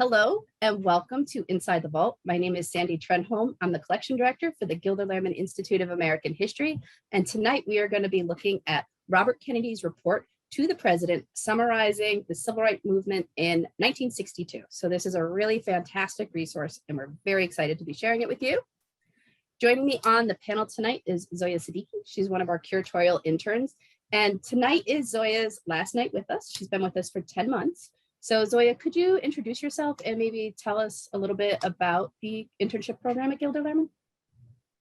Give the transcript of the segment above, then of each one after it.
Hello and welcome to Inside the Vault. My name is Sandy Trenholm. I'm the collection director for the Gilder Lehrman Institute of American History. And tonight we are going to be looking at Robert Kennedy's report to the president summarizing the civil rights movement in 1962. So this is a really fantastic resource and we're very excited to be sharing it with you. Joining me on the panel tonight is Zoya Siddiqui. She's one of our curatorial interns. And tonight is Zoya's last night with us. She's been with us for 10 months. So Zoya, could you introduce yourself and maybe tell us a little bit about the internship program at Gilder Lehrman?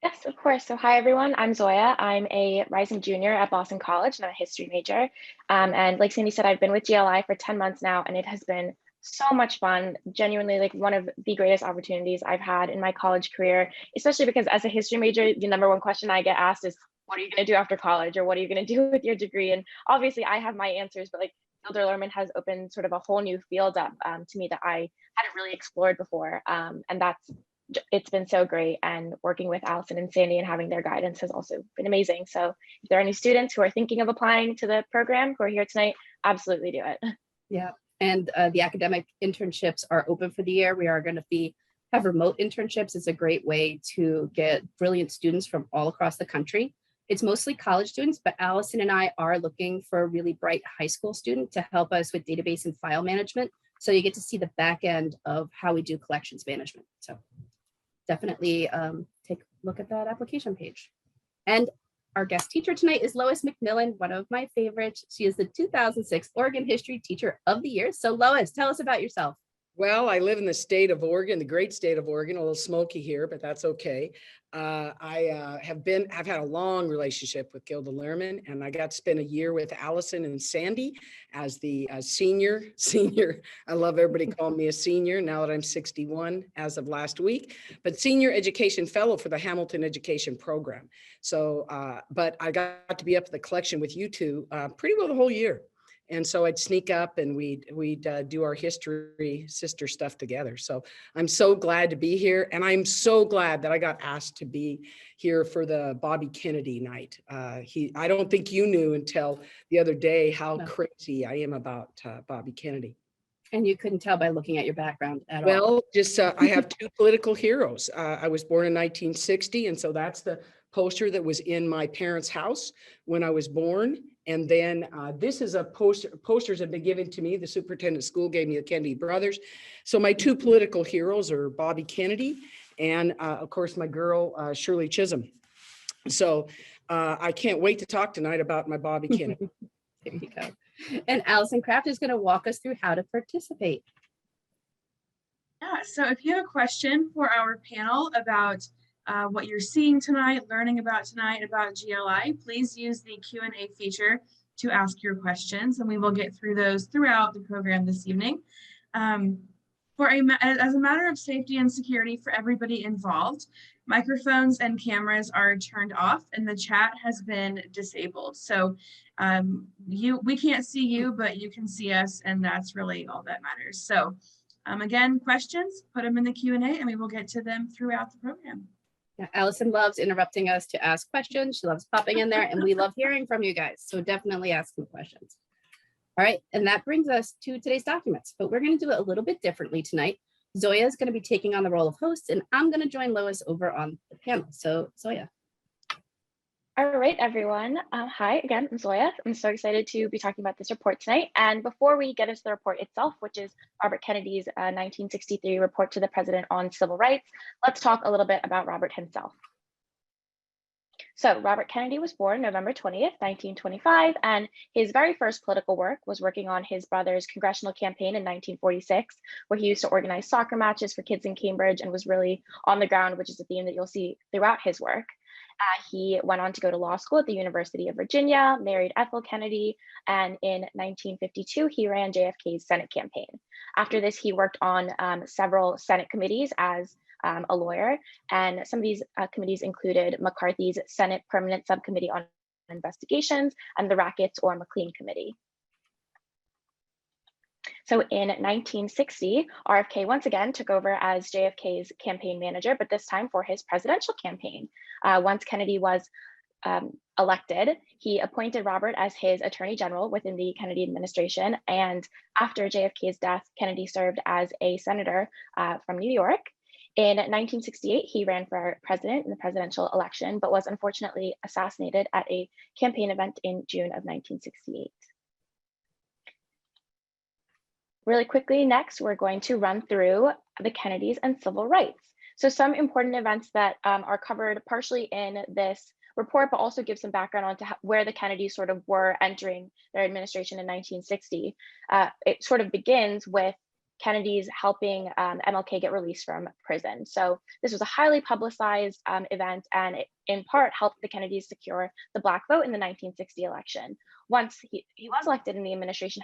Yes, of course. So hi, everyone. I'm Zoya. I'm a rising junior at Boston College and I'm a history major. And like Sandy said, I've been with GLI for 10 months now, and it has been so much fun, genuinely like one of the greatest opportunities I've had in my college career, especially because as a history major, the number one question I get asked is, what are you going to do after college, or what are you going to do with your degree? And obviously I have my answers, but like Gilder Lehrman has opened sort of a whole new field up to me that I hadn't really explored before. And it's been so great. And working with Allison and Sandy and having their guidance has also been amazing. So if there are any students who are thinking of applying to the program who are here tonight, absolutely do it. Yeah, and the academic internships are open for the year. We are going to have remote internships. It's a great way to get brilliant students from all across the country. It's mostly college students, but Allison and I are looking for a really bright high school student to help us with database and file management. So you get to see the back end of how we do collections management. So definitely take a look at that application page. And our guest teacher tonight is Lois MacMillan, one of my favorites. She is the 2006 Oregon History Teacher of the Year. So Lois, tell us about yourself. Well, I live in the state of Oregon, the great state of Oregon, a little smoky here, but that's okay. I have had a long relationship with Gilder Lehrman, and I got to spend a year with Allison and Sandy as the senior. I love everybody calling me a senior now that I'm 61 as of last week, but senior education fellow for the Hamilton Education Program. So, but I got to be up at the collection with you two pretty well the whole year. And so I'd sneak up and we'd do our history sister stuff together. So I'm so glad to be here. And I'm so glad that I got asked to be here for the Bobby Kennedy night. I don't think you knew until the other day how crazy I am about Bobby Kennedy. And you couldn't tell by looking at your background at all. Well, just I have two political heroes. I was born in 1960. And so that's the poster that was in my parents' house when I was born. And then this is a posters have been given to me. The superintendent of school gave me the Kennedy brothers. So my two political heroes are Bobby Kennedy and of course my girl, Shirley Chisholm. So I can't wait to talk tonight about my Bobby Kennedy. There you go. And Allison Kraft is going to walk us through how to participate. Yeah, so if you have a question for our panel about what you're seeing tonight, learning about tonight about GLI, please use the Q&A feature to ask your questions, and we will get through those throughout the program this evening. As a matter of safety and security for everybody involved, microphones and cameras are turned off and the chat has been disabled. So we can't see you, but you can see us, and that's really all that matters. So again, questions, put them in the Q&A and we will get to them throughout the program. Yeah, Allison loves interrupting us to ask questions. She loves popping in there, and we love hearing from you guys. So definitely ask some questions. All right, and that brings us to today's documents, but we're going to do it a little bit differently tonight. Zoya is going to be taking on the role of host, and I'm going to join Lois over on the panel. So Zoya. All right, everyone. Hi, again, I'm Zoya. I'm so excited to be talking about this report tonight. And before we get into the report itself, which is Robert Kennedy's 1963 report to the president on civil rights, let's talk a little bit about Robert himself. So Robert Kennedy was born November 20th, 1925, and his very first political work was working on his brother's congressional campaign in 1946, where he used to organize soccer matches for kids in Cambridge and was really on the ground, which is a theme that you'll see throughout his work. He went on to go to law school at the University of Virginia, married Ethel Kennedy, and in 1952, he ran JFK's Senate campaign. After this, he worked on several Senate committees as a lawyer, and some of these committees included McCarthy's Senate Permanent Subcommittee on Investigations and the Rackets or McLean Committee. So in 1960, RFK once again took over as JFK's campaign manager, but this time for his presidential campaign. Once Kennedy was elected, he appointed Robert as his attorney general within the Kennedy administration. And after JFK's death, Kennedy served as a senator from New York. In 1968, he ran for president in the presidential election, but was unfortunately assassinated at a campaign event in June of 1968. Really quickly, next, we're going to run through the Kennedys and civil rights. So some important events that are covered partially in this report, but also give some background onto where the Kennedys sort of were entering their administration in 1960. It sort of begins with Kennedy's helping MLK get released from prison. So this was a highly publicized event, and it in part helped the Kennedys secure the Black vote in the 1960 election. Once he was elected and the administration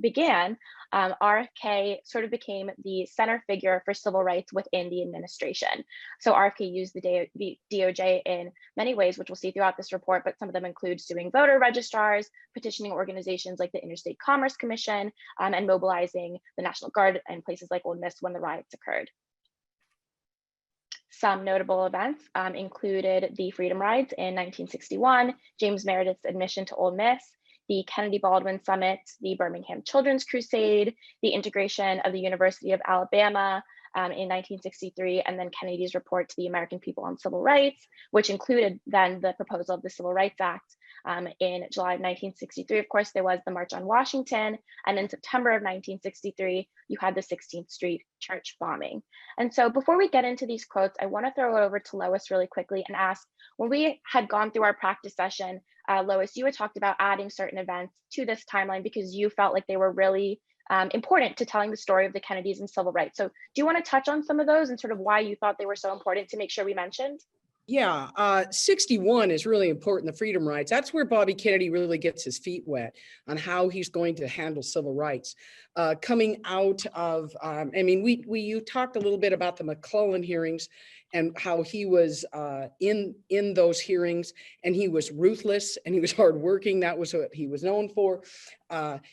began, RFK sort of became the center figure for civil rights within the administration. So RFK used the DOJ in many ways, which we'll see throughout this report, but some of them include suing voter registrars, petitioning organizations like the Interstate Commerce Commission, and mobilizing the National Guard and places like Ole Miss when the riots occurred. Some notable events included the Freedom Rides in 1961, James Meredith's admission to Ole Miss, the Kennedy Baldwin Summit, the Birmingham Children's Crusade, the integration of the University of Alabama in 1963, and then Kennedy's report to the American people on civil rights, which included then the proposal of the Civil Rights Act. In July of 1963, of course, there was the March on Washington, and in September of 1963, you had the 16th Street church bombing. And so before we get into these quotes, I want to throw it over to Lois really quickly and ask, when we had gone through our practice session, Lois, you had talked about adding certain events to this timeline because you felt like they were really important to telling the story of the Kennedys and civil rights. So do you want to touch on some of those and sort of why you thought they were so important to make sure we mentioned? Yeah, 61 is really important, the Freedom Rides. That's where Bobby Kennedy really gets his feet wet on how he's going to handle civil rights. Coming out of, I mean, you talked a little bit about the McClellan hearings and how he was in those hearings, and he was ruthless and he was hardworking. That was what he was known for.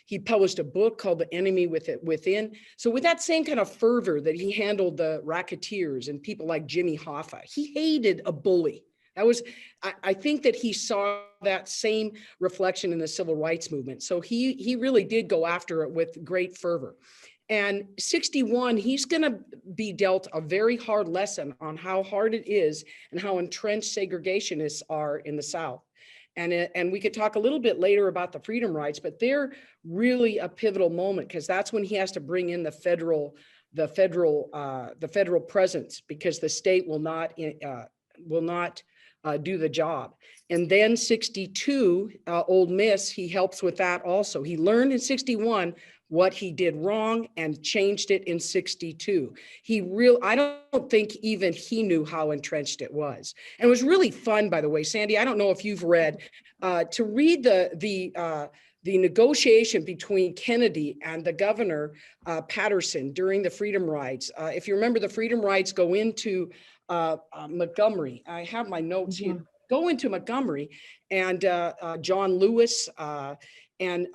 He published a book called The Enemy Within. So with that same kind of fervor that he handled the racketeers and people like Jimmy Hoffa, he hated a bully. That was, I think that he saw that same reflection in the civil rights movement. So he really did go after it with great fervor. And 61, he's going to be dealt a very hard lesson on how hard it is and how entrenched segregationists are in the South. And we could talk a little bit later about the Freedom Rides, but they're really a pivotal moment because that's when he has to bring in the federal presence, because the state will not do the job. And then 62, Ole Miss, he helps with that also. He learned in 61 what he did wrong and changed it in 62. I don't think even he knew how entrenched it was. And it was really fun, by the way, Sandy, I don't know if you've read, to read the negotiation between Kennedy and the governor, Patterson, during the Freedom Rides. If you remember, the Freedom Rides go into Montgomery. I have my notes here. Go into Montgomery, and John Lewis and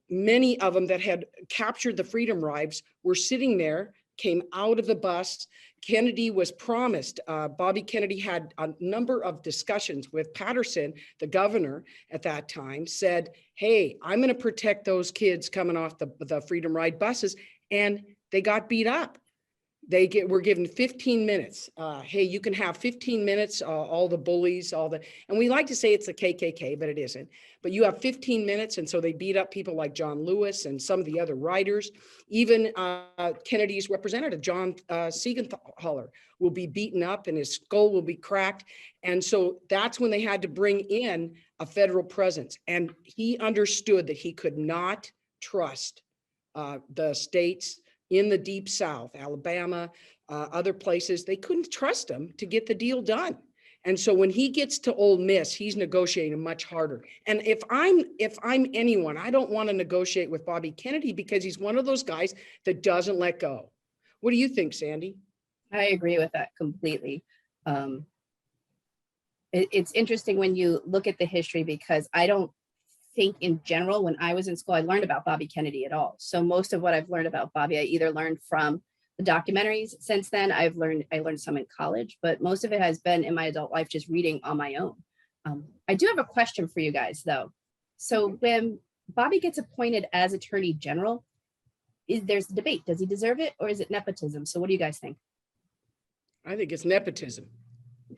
many of them that had captured the Freedom Rides were sitting there, came out of the bus. Kennedy was promised, Bobby Kennedy had a number of discussions with Patterson, the governor at that time, said, hey, I'm going to protect those kids coming off the Freedom Ride buses. And they got beat up. Were given 15 minutes. Hey, you can have 15 minutes, all the bullies, and we like to say it's the KKK, but it isn't. But you have 15 minutes, and so they beat up people like John Lewis and some of the other writers. Even Kennedy's representative, John Siegenthaler, will be beaten up and his skull will be cracked. And so that's when they had to bring in a federal presence. And he understood that he could not trust the states in the Deep South, Alabama, other places. They couldn't trust him to get the deal done. And so when he gets to Ole Miss, he's negotiating much harder. And if I'm anyone, I don't want to negotiate with Bobby Kennedy because he's one of those guys that doesn't let go. What do you think, Sandy? I agree with that completely. It's interesting when you look at the history, because I don't think in general, when I was in school, I learned about Bobby Kennedy at all. So most of what I've learned about Bobby, I either learned from the documentaries. Since then, I learned some in college, but most of it has been in my adult life, just reading on my own. I do have a question for you guys, though. So when Bobby gets appointed as Attorney General, there's a debate. Does he deserve it, or is it nepotism? So what do you guys think? I think it's nepotism.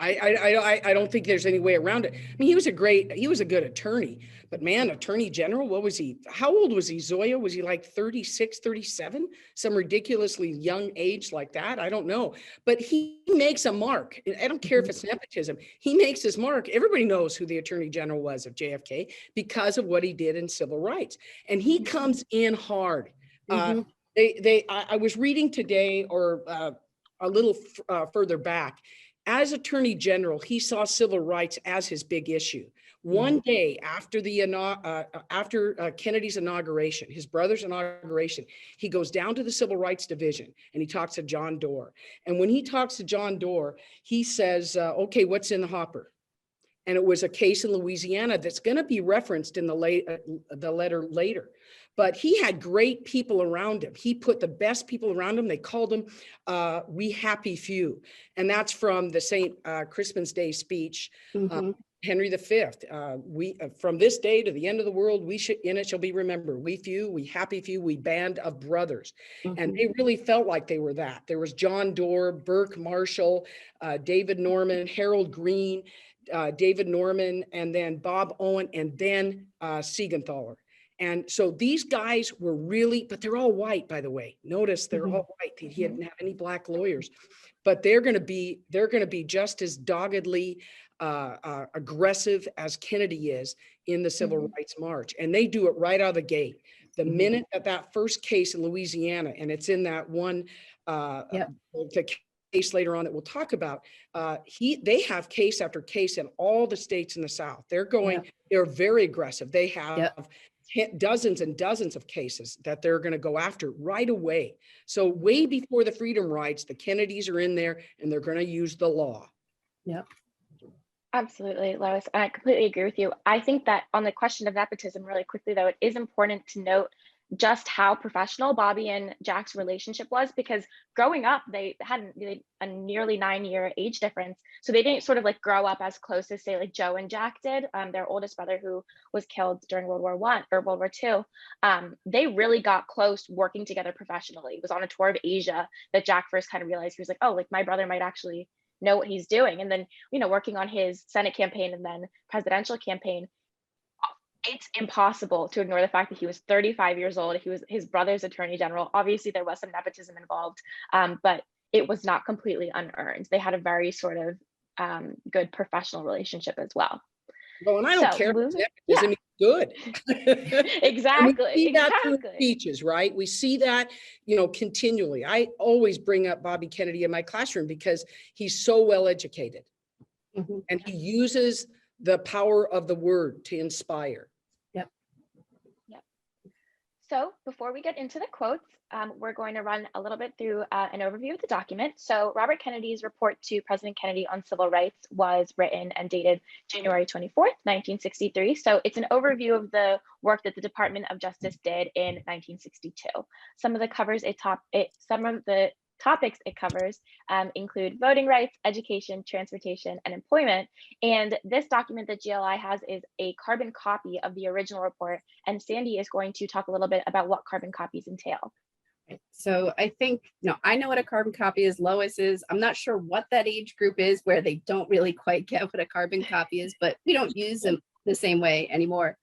I don't think there's any way around it. I mean, he was a good attorney, but man, Attorney General, what was he? How old was he, Zoya? Was he like 36, 37? Some ridiculously young age like that? I don't know. But he makes a mark. I don't care if it's nepotism. He makes his mark. Everybody knows who the Attorney General was of JFK because of what he did in civil rights. And he comes in hard. I was reading today or a little further back. As Attorney General, he saw civil rights as his big issue. One day after Kennedy's inauguration, his brother's inauguration, he goes down to the Civil Rights Division and he talks to John Doerr. And when he talks to John Doerr, he says, okay, what's in the hopper? And it was a case in Louisiana that's going to be referenced in the letter later. But he had great people around him. He put the best people around him. They called him "We Happy Few," and that's from the St. Crispin's Day speech. Henry V. We from this day to the end of the world, in it shall be remembered. We few, we happy few, we band of brothers. And they really felt like they were that. There was John Doerr, Burke Marshall, David Norman, Harold Green, David Norman, and then Bob Owen, and then Siegenthaler. And so these guys were really, but they're all white, by the way. Notice they're all white. He didn't have any black lawyers, but they're going to be just as doggedly aggressive as Kennedy is in the Civil Rights March. And they do it right out of the gate. The minute that first case in Louisiana, and it's in that one, the case later on that we'll talk about, they have case after case in all the states in the South. They're very aggressive. They have dozens and dozens of cases that they're going to go after right away. So way before the freedom rides, the Kennedys are in there and they're going to use the law. Yep. Absolutely, Lois. I completely agree with you. I think that on the question of nepotism, really quickly, though, it is important to note just how professional Bobby and Jack's relationship was, because growing up, they had a nearly 9-year age difference. So they didn't sort of like grow up as close as, say, like Joe and Jack did, their oldest brother who was killed during World War I or World War II. They really got close working together professionally. It was on a tour of Asia that Jack first kind of realized, he was like, oh, like my brother might actually know what he's doing. And then, working on his Senate campaign and then presidential campaign, it's impossible to ignore the fact that he was 35 years old. He was his brother's attorney general. Obviously, there was some nepotism involved, but it was not completely unearned. They had a very sort of good professional relationship as well. Well, and I don't care if nepotism is good. Exactly. We see that through speeches, right? We see that, continually. I always bring up Bobby Kennedy in my classroom because he's so well educated, and he uses the power of the word to inspire. Yep. So before we get into the quotes, we're going to run a little bit through an overview of the document. So Robert Kennedy's report to President Kennedy on civil rights was written and dated January 24th, 1963. So it's an overview of the work that the Department of Justice did in 1962. Some of the topics it covers include voting rights, education, transportation, and employment. And this document that GLI has is a carbon copy of the original report. And Sandy is going to talk a little bit about what carbon copies entail. So I think, I know what a carbon copy is. Lois is. I'm not sure what that age group is where they don't really quite get what a carbon copy is, but we don't use them the same way anymore.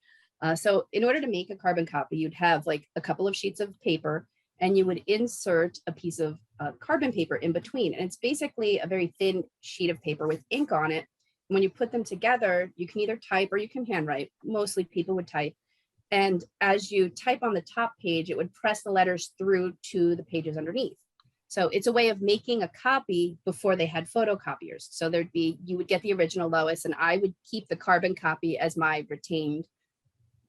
So in order to make a carbon copy, you'd have like a couple of sheets of paper, and you would insert a piece of carbon paper in between. And it's basically a very thin sheet of paper with ink on it. When you put them together, you can either type or you can handwrite. Mostly people would type. And as you type on the top page, it would press the letters through to the pages underneath. So it's a way of making a copy before they had photocopiers. So you would get the original, Lois, and I would keep the carbon copy as my retained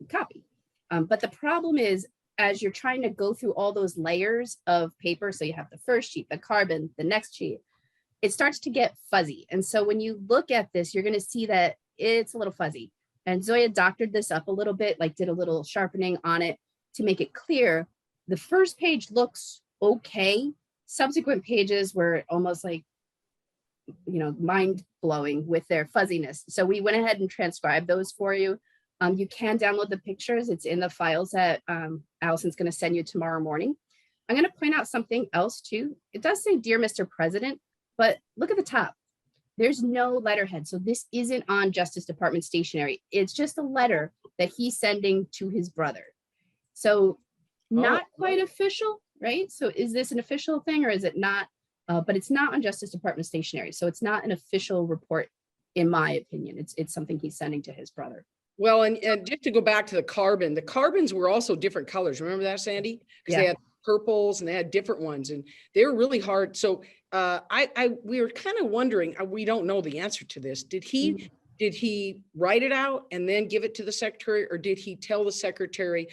copy. But the problem is, as you're trying to go through all those layers of paper, so you have the first sheet, the carbon, the next sheet, it starts to get fuzzy. And so when you look at this, you're going to see that it's a little fuzzy. And Zoya doctored this up a little bit, like did a little sharpening on it to make it clear. The first page looks okay. Subsequent pages were almost like mind blowing with their fuzziness. So we went ahead and transcribed those for you. You can download the pictures. It's in the files that Allison's going to send you tomorrow morning. I'm going to point out something else too. It does say, "Dear Mr. President," but look at the top. There's no letterhead. So this isn't on Justice Department stationery. It's just a letter that he's sending to his brother. So not quite official, right? So is this an official thing or is it not? But it's not on Justice Department stationery. So it's not an official report, in my opinion. It's something he's sending to his brother. Well, and just to go back to the carbons were also different colors. Remember that, Sandy? Because they had purples and they had different ones and they were really hard. So we were kind of wondering, we don't know the answer to this. Did he write it out and then give it to the secretary, or did he tell the secretary,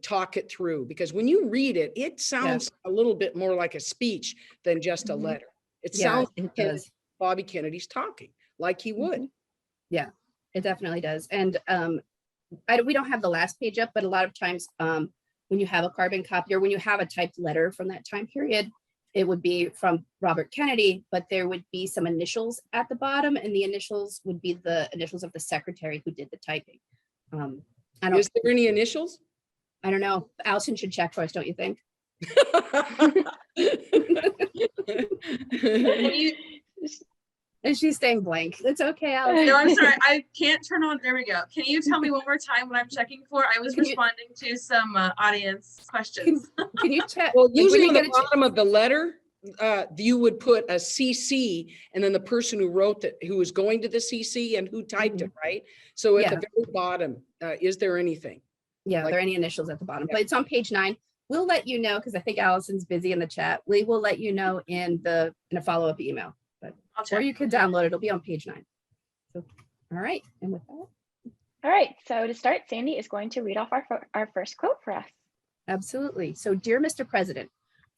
talk it through? Because when you read it, it sounds a little bit more like a speech than just a letter. It sounds like Bobby Kennedy's talking like he would. Yeah, it definitely does. And we don't have the last page up, but a lot of times when you have a carbon copy or when you have a typed letter from that time period, it would be from Robert Kennedy, but there would be some initials at the bottom, and the initials would be the initials of the secretary who did the typing. Is there any initials? I don't know. Allison should check for us, don't you think? And she's staying blank. It's okay, Allison. No, I'm sorry. I can't turn on. There we go. Can you tell me one more time what I'm checking for? I was responding to some audience questions. Can you check? Well, usually on the bottom of the letter, you would put a CC and then the person who wrote that, who was going to the CC and who typed it, right? So at the very bottom, is there anything? Yeah, are there any initials at the bottom? But it's on page 9. We'll let you know, because I think Allison's busy in the chat. We will let you know in a follow-up email. But or you could download it. It'll be on page 9. So, all right. And with that. All right. So to start, Sandy is going to read off our first quote for us. Absolutely. So, "Dear Mr. President,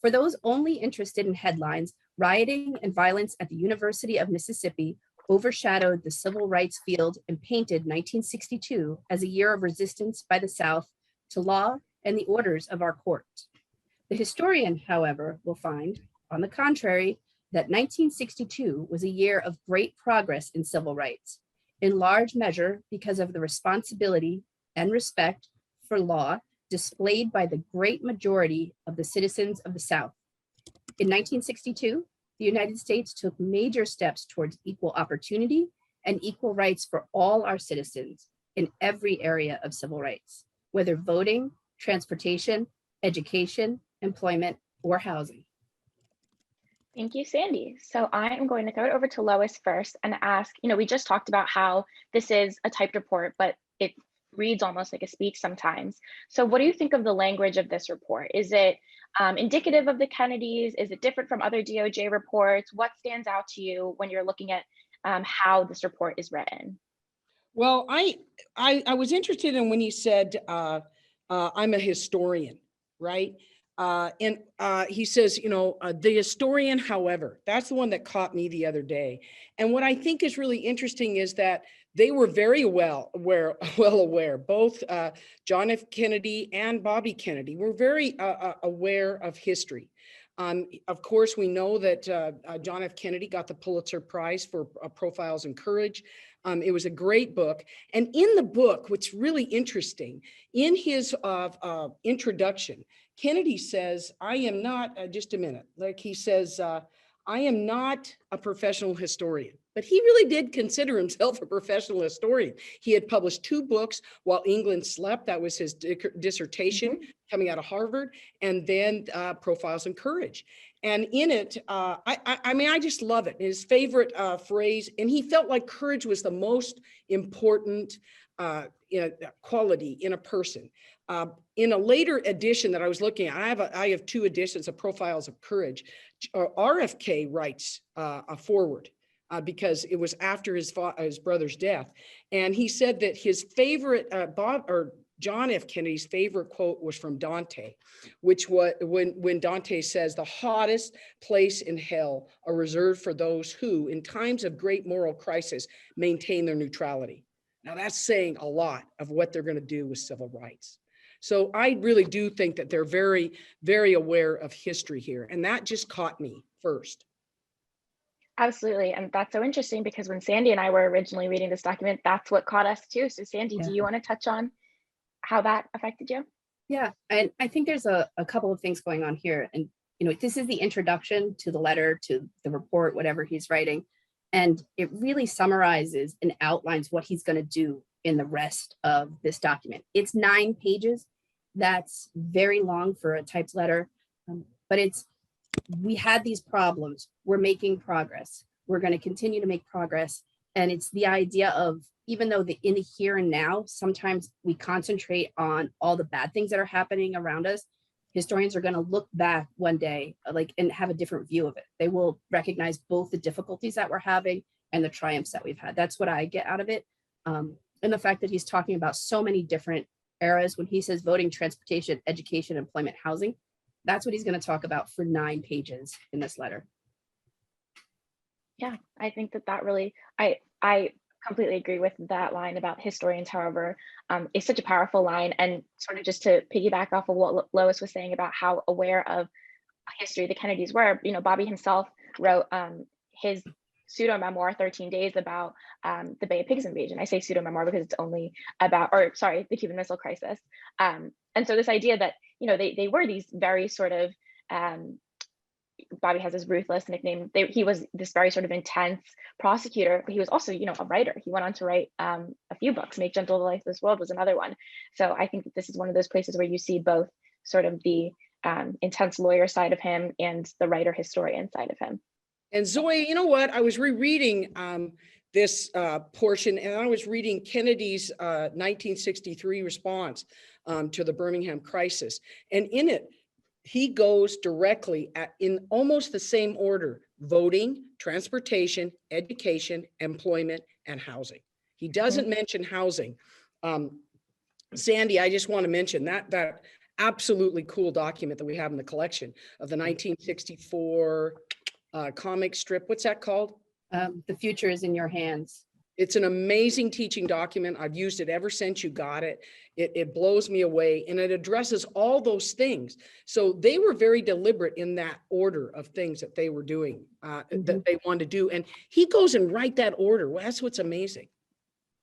for those only interested in headlines, rioting and violence at the University of Mississippi overshadowed the civil rights field and painted 1962 as a year of resistance by the South to law and the orders of our court. The historian, however, will find, on the contrary, that 1962 was a year of great progress in civil rights, in large measure because of the responsibility and respect for law displayed by the great majority of the citizens of the South. In 1962, the United States took major steps towards equal opportunity and equal rights for all our citizens in every area of civil rights, whether voting, transportation, education, employment, or housing." Thank you, Sandy. So I am going to throw it over to Lois first and ask, we just talked about how this is a typed report, but it reads almost like a speech sometimes. So what do you think of the language of this report? Is it indicative of the Kennedys? Is it different from other DOJ reports? What stands out to you when you're looking at how this report is written? Well, I was interested in when he said, I'm a historian, right? And he says, the historian, however, that's the one that caught me the other day. And what I think is really interesting is that they were very well aware, both John F. Kennedy and Bobby Kennedy were very aware of history. Of course, we know that John F. Kennedy got the Pulitzer Prize for Profiles in Courage. It was a great book. And in the book, what's really interesting, in his introduction, Kennedy says, I am not, just a minute, like he says, I am not a professional historian. But he really did consider himself a professional historian. He had published 2 books while England slept. That was his dissertation coming out of Harvard, and then Profiles in Courage. And in it, I just love it. His favorite phrase, and he felt like courage was the most important quality in a person. In a later edition that I was looking at, I have 2 editions of Profiles of Courage. RFK writes a foreword. Because it was after his brother's death. And he said that his favorite, John F. Kennedy's favorite quote was from Dante, which was when Dante says, the hottest place in hell are reserved for those who, in times of great moral crisis, maintain their neutrality. Now that's saying a lot of what they're going to do with civil rights. So I really do think that they're very, very aware of history here. And that just caught me first. Absolutely. And that's so interesting because when Sandy and I were originally reading this document, that's what caught us too. So Sandy, Yeah. do you want to touch on how that affected you? Yeah, and I think there's a couple of things going on here. And, this is the introduction to the letter, to the report, whatever he's writing. And it really summarizes and outlines what he's going to do in the rest of this document. It's 9 pages. That's very long for a typed letter, but we had these problems. We're making progress. We're going to continue to make progress. And it's the idea of, even though in the here and now, sometimes we concentrate on all the bad things that are happening around us, historians are going to look back one day and have a different view of it. They will recognize both the difficulties that we're having and the triumphs that we've had. That's what I get out of it. And the fact that he's talking about so many different eras, when he says voting, transportation, education, employment, housing, that's what he's going to talk about for 9 pages in this letter. Yeah, I think that really, I completely agree with that line about historians, however, is such a powerful line. And sort of just to piggyback off of what Lois was saying about how aware of history the Kennedys were, Bobby himself wrote his pseudo memoir, 13 Days, about the Bay of Pigs invasion. I say pseudo memoir because it's only about, the Cuban Missile Crisis. And so this idea that, they were these very sort of, Bobby has his ruthless nickname. He was this very sort of intense prosecutor, but he was also, a writer. He went on to write a few books. Make Gentle the Life of This World was another one. So I think that this is one of those places where you see both sort of the intense lawyer side of him and the writer historian side of him. And Zoe, you know what? I was rereading this portion, and I was reading Kennedy's 1963 response to the Birmingham crisis. And in it, he goes directly in almost the same order: voting, transportation, education, employment, and housing. He doesn't mention housing. Sandy, I just want to mention that absolutely cool document that we have in the collection of the 1964 comic strip. What's that called? The Future is in Your Hands. It's an amazing teaching document. I've used it ever since you got it. It blows me away, and it addresses all those things. So they were very deliberate in that order of things that they were doing, that they wanted to do. And he goes in right that order. Well, that's what's amazing.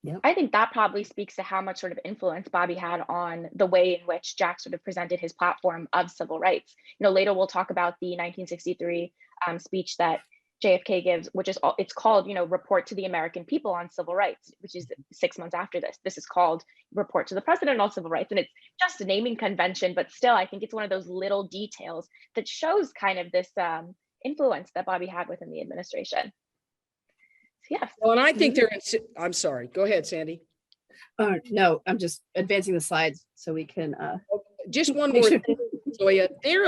Yep. I think that probably speaks to how much sort of influence Bobby had on the way in which Jack sort of presented his platform of civil rights. Later we'll talk about the 1963 speech that JFK gives, which is it's called, Report to the American People on Civil Rights, which is 6 months after this. This is called Report to the President on Civil Rights. And it's just a naming convention, but still, I think it's one of those little details that shows kind of this influence that Bobby had within the administration. So, yes. Well, and I think I'm sorry, go ahead, Sandy. No, I'm just advancing the slides so we can. Just one more thing, Zoya. They're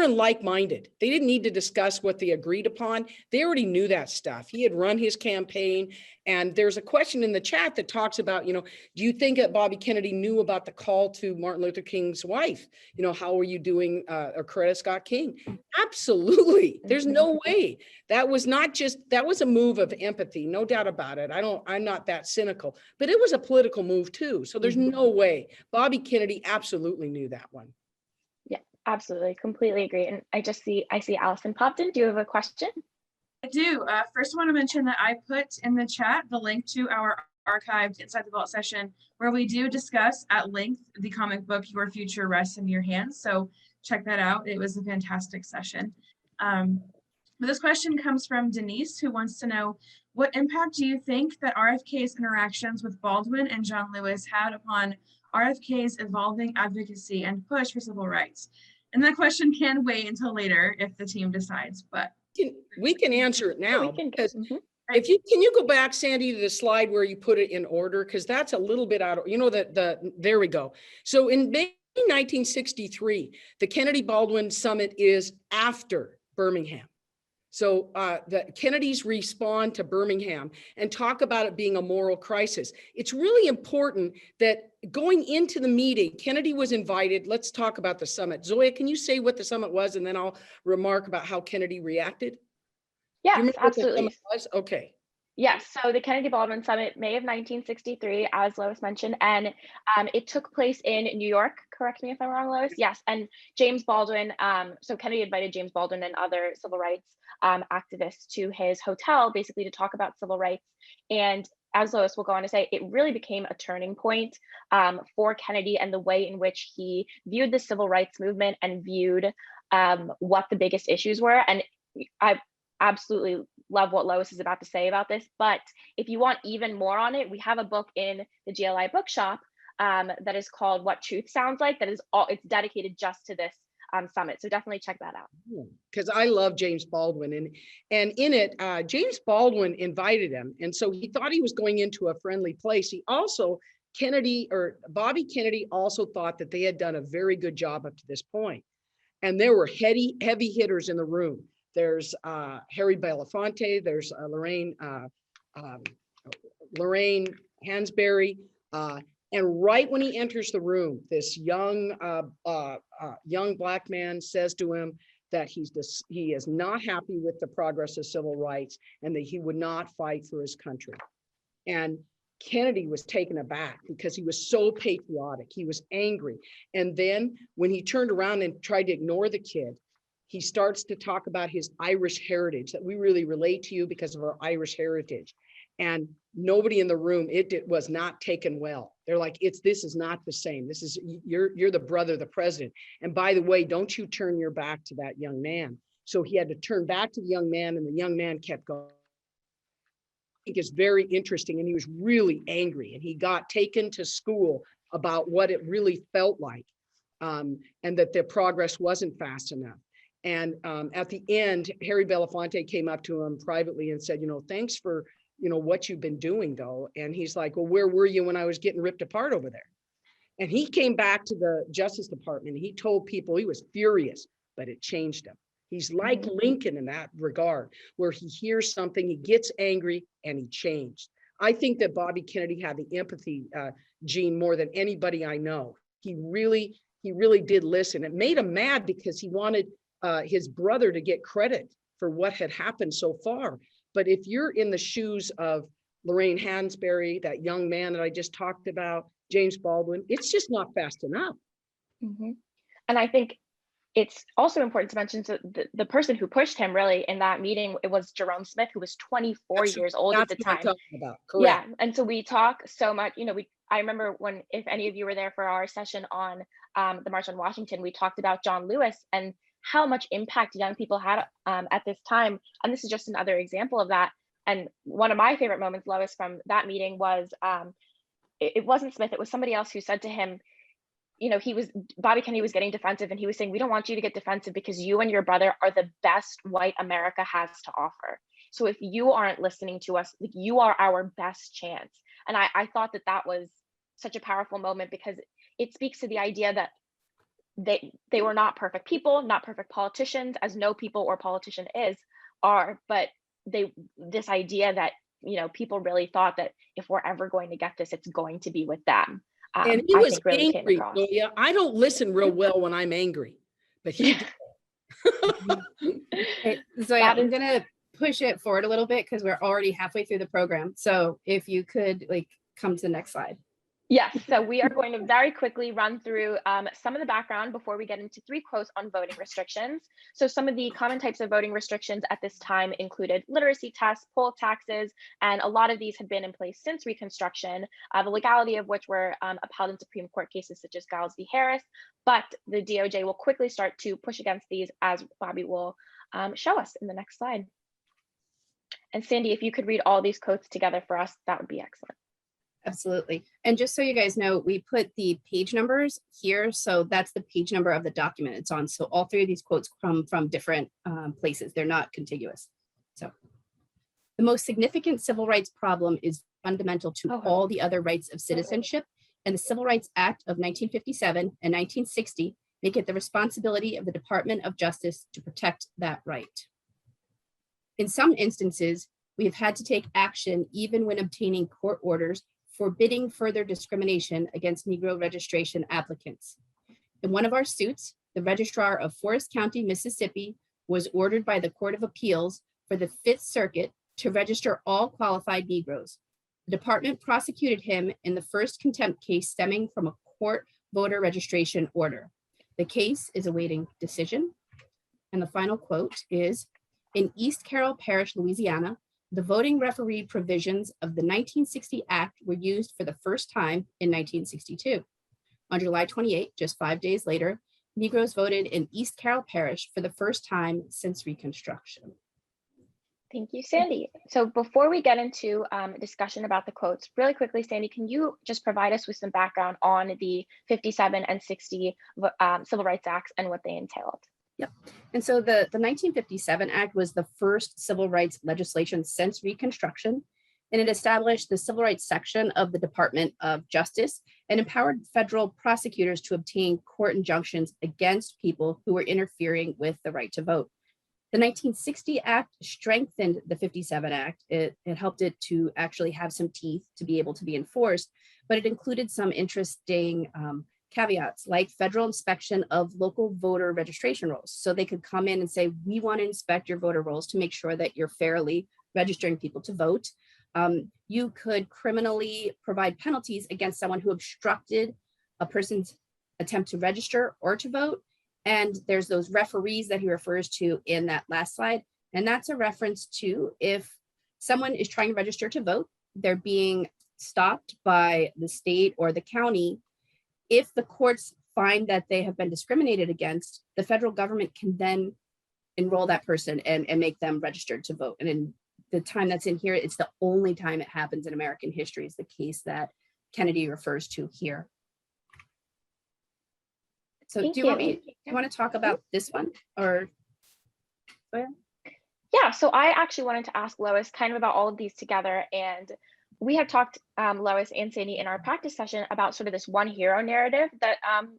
in like-minded. They didn't need to discuss what they agreed upon. They already knew that stuff. He had run his campaign, and there's a question in the chat that talks about, do you think that Bobby Kennedy knew about the call to Martin Luther King's wife? How are you doing, or Coretta Scott King? Absolutely. There's no way. That was a move of empathy, no doubt about it. I'm not that cynical, but it was a political move too. So there's no way. Bobby Kennedy absolutely knew that one. Yeah, absolutely. Completely agree. And I see Allison popped in. Do you have a question? I do. First, I want to mention that I put in the chat the link to our archived Inside the Vault session, where we do discuss at length the comic book Your Future Rests in Your Hands. So check that out. It was a fantastic session. But this question comes from Denise, who wants to know, what impact do you think that RFK's interactions with Baldwin and John Lewis had upon RFK's evolving advocacy and push for civil rights? And that question can wait until later if the team decides, but we can answer it now. Because can you go back, Sandy, to the slide where you put it in order? Because that's a little bit out of, there we go. So in May 1963, the Kennedy Baldwin Summit is after Birmingham. So the Kennedys respond to Birmingham and talk about it being a moral crisis. It's really important that going into the meeting, Kennedy was invited. Let's talk about the summit. Zoya, can you say what the summit was, and then I'll remark about how Kennedy reacted? Yeah, absolutely. Okay. Yes, so the Kennedy-Baldwin Summit, May of 1963, as Lois mentioned, and it took place in New York. Correct me if I'm wrong, Lois. Yes, and James Baldwin. So Kennedy invited James Baldwin and other civil rights activists to his hotel, basically to talk about civil rights. And as Lois will go on to say, it really became a turning point for Kennedy and the way in which he viewed the civil rights movement and viewed what the biggest issues were. And I absolutely love what Lois is about to say about this, but if you want even more on it, we have a book in the GLI bookshop that is called What Truth Sounds Like, that is all, it's dedicated just to this summit. So definitely check that out. Because I love James Baldwin, and in it, James Baldwin invited him, and so he thought he was going into a friendly place. He also, Bobby Kennedy also thought that they had done a very good job up to this point, and there were heavy hitters in the room. There's Harry Belafonte, there's Lorraine Hansberry, and right when he enters the room, this young Black man says to him that he is not happy with the progress of civil rights and that he would not fight for his country. And Kennedy was taken aback because he was so patriotic. He was angry. And then when he turned around and tried to ignore the kid, he starts to talk about his Irish heritage, that we really relate to you because of our Irish heritage. And nobody in the room, it was not taken well. They're like, this is not the same. This is, you're the brother of the president. And by the way, don't you turn your back to that young man. So he had to turn back to the young man, and the young man kept going. I think it's very interesting. And he was really angry, and he got taken to school about what it really felt like, and that their progress wasn't fast enough. And at the end, Harry Belafonte came up to him privately and said, thanks for, what you've been doing though. And he's like, well, where were you when I was getting ripped apart over there? And he came back to the Justice Department. And he told people he was furious, but it changed him. He's like Lincoln in that regard, where he hears something, he gets angry, and he changed. I think that Bobby Kennedy had the empathy gene more than anybody I know. He really did listen. It made him mad because he wanted his brother to get credit for what had happened so far. But if you're in the shoes of Lorraine Hansberry, that young man that I just talked about, James Baldwin, it's just not fast enough. Mm-hmm. And I think it's also important to mention, so the person who pushed him really in that meeting, it was Jerome Smith, who was 24 years old at the time. Yeah, and so we talk so much, I remember if any of you were there for our session on the March on Washington, we talked about John Lewis and how much impact young people had at this time. And this is just another example of that. And one of my favorite moments, Lois, from that meeting was, it wasn't Smith, it was somebody else who said to him, Bobby Kennedy was getting defensive, and he was saying, we don't want you to get defensive because you and your brother are the best white America has to offer. So if you aren't listening to us, you are our best chance. And I thought that was such a powerful moment, because it speaks to the idea that they were not perfect people, not perfect politicians, as no people or politician are, but this idea that, people really thought that if we're ever going to get this, it's going to be with them. And he was really angry. So yeah, I don't listen real well when I'm angry, but he Okay, so yeah, I'm gonna push it forward a little bit because we're already halfway through the program. So if you could come to the next slide. Yes, so we are going to very quickly run through some of the background before we get into 3 quotes on voting restrictions. So some of the common types of voting restrictions at this time included literacy tests, poll taxes, and a lot of these had been in place since Reconstruction, the legality of which were upheld in Supreme Court cases such as Giles v. Harris, but the DOJ will quickly start to push against these, as Bobby will show us in the next slide. And Sandy, if you could read all these quotes together for us, that would be excellent. Absolutely. And just so you guys know, we put the page numbers here. So that's the page number of the document it's on. So all 3 of these quotes come from different places. They're not contiguous. So the most significant civil rights problem is fundamental to all the other rights of citizenship, and the Civil Rights Act of 1957 and 1960 make it the responsibility of the Department of Justice to protect that right. In some instances, we have had to take action even when obtaining court orders forbidding further discrimination against Negro registration applicants. In one of our suits, the registrar of Forest County, Mississippi, was ordered by the Court of Appeals for the Fifth Circuit to register all qualified Negroes. The department prosecuted him in the first contempt case stemming from a court voter registration order. The case is awaiting decision. And the final quote is, in East Carroll Parish, Louisiana, the voting referee provisions of the 1960 Act were used for the first time in 1962. On July 28, just 5 days later, Negroes voted in East Carroll Parish for the first time since Reconstruction. Thank you, Sandy. So before we get into a discussion about the quotes, really quickly, Sandy, can you just provide us with some background on the 57 and 60 Civil Rights Acts and what they entailed? Yep. And so the 1957 Act was the first civil rights legislation since Reconstruction, and it established the civil rights section of the Department of Justice and empowered federal prosecutors to obtain court injunctions against people who were interfering with the right to vote. The 1960 Act strengthened the 57 Act. It helped it to actually have some teeth to be able to be enforced, but it included some interesting caveats like federal inspection of local voter registration rolls. So they could come in and say, we want to inspect your voter rolls to make sure that you're fairly registering people to vote. You could criminally provide penalties against someone who obstructed a person's attempt to register or to vote. And there's those referees that he refers to in that last slide. And that's a reference to if someone is trying to register to vote, they're being stopped by the state or the county. If the courts find that they have been discriminated against, the federal government can then enroll that person and make them registered to vote. And in the time that's in here, it's the only time it happens in American history, is the case that Kennedy refers to here. So do you want to talk about this one, or go ahead? Yeah, so I actually wanted to ask Lois kind of about all of these together. And we have talked, Lois and Sandy, in our practice session about sort of this one hero narrative that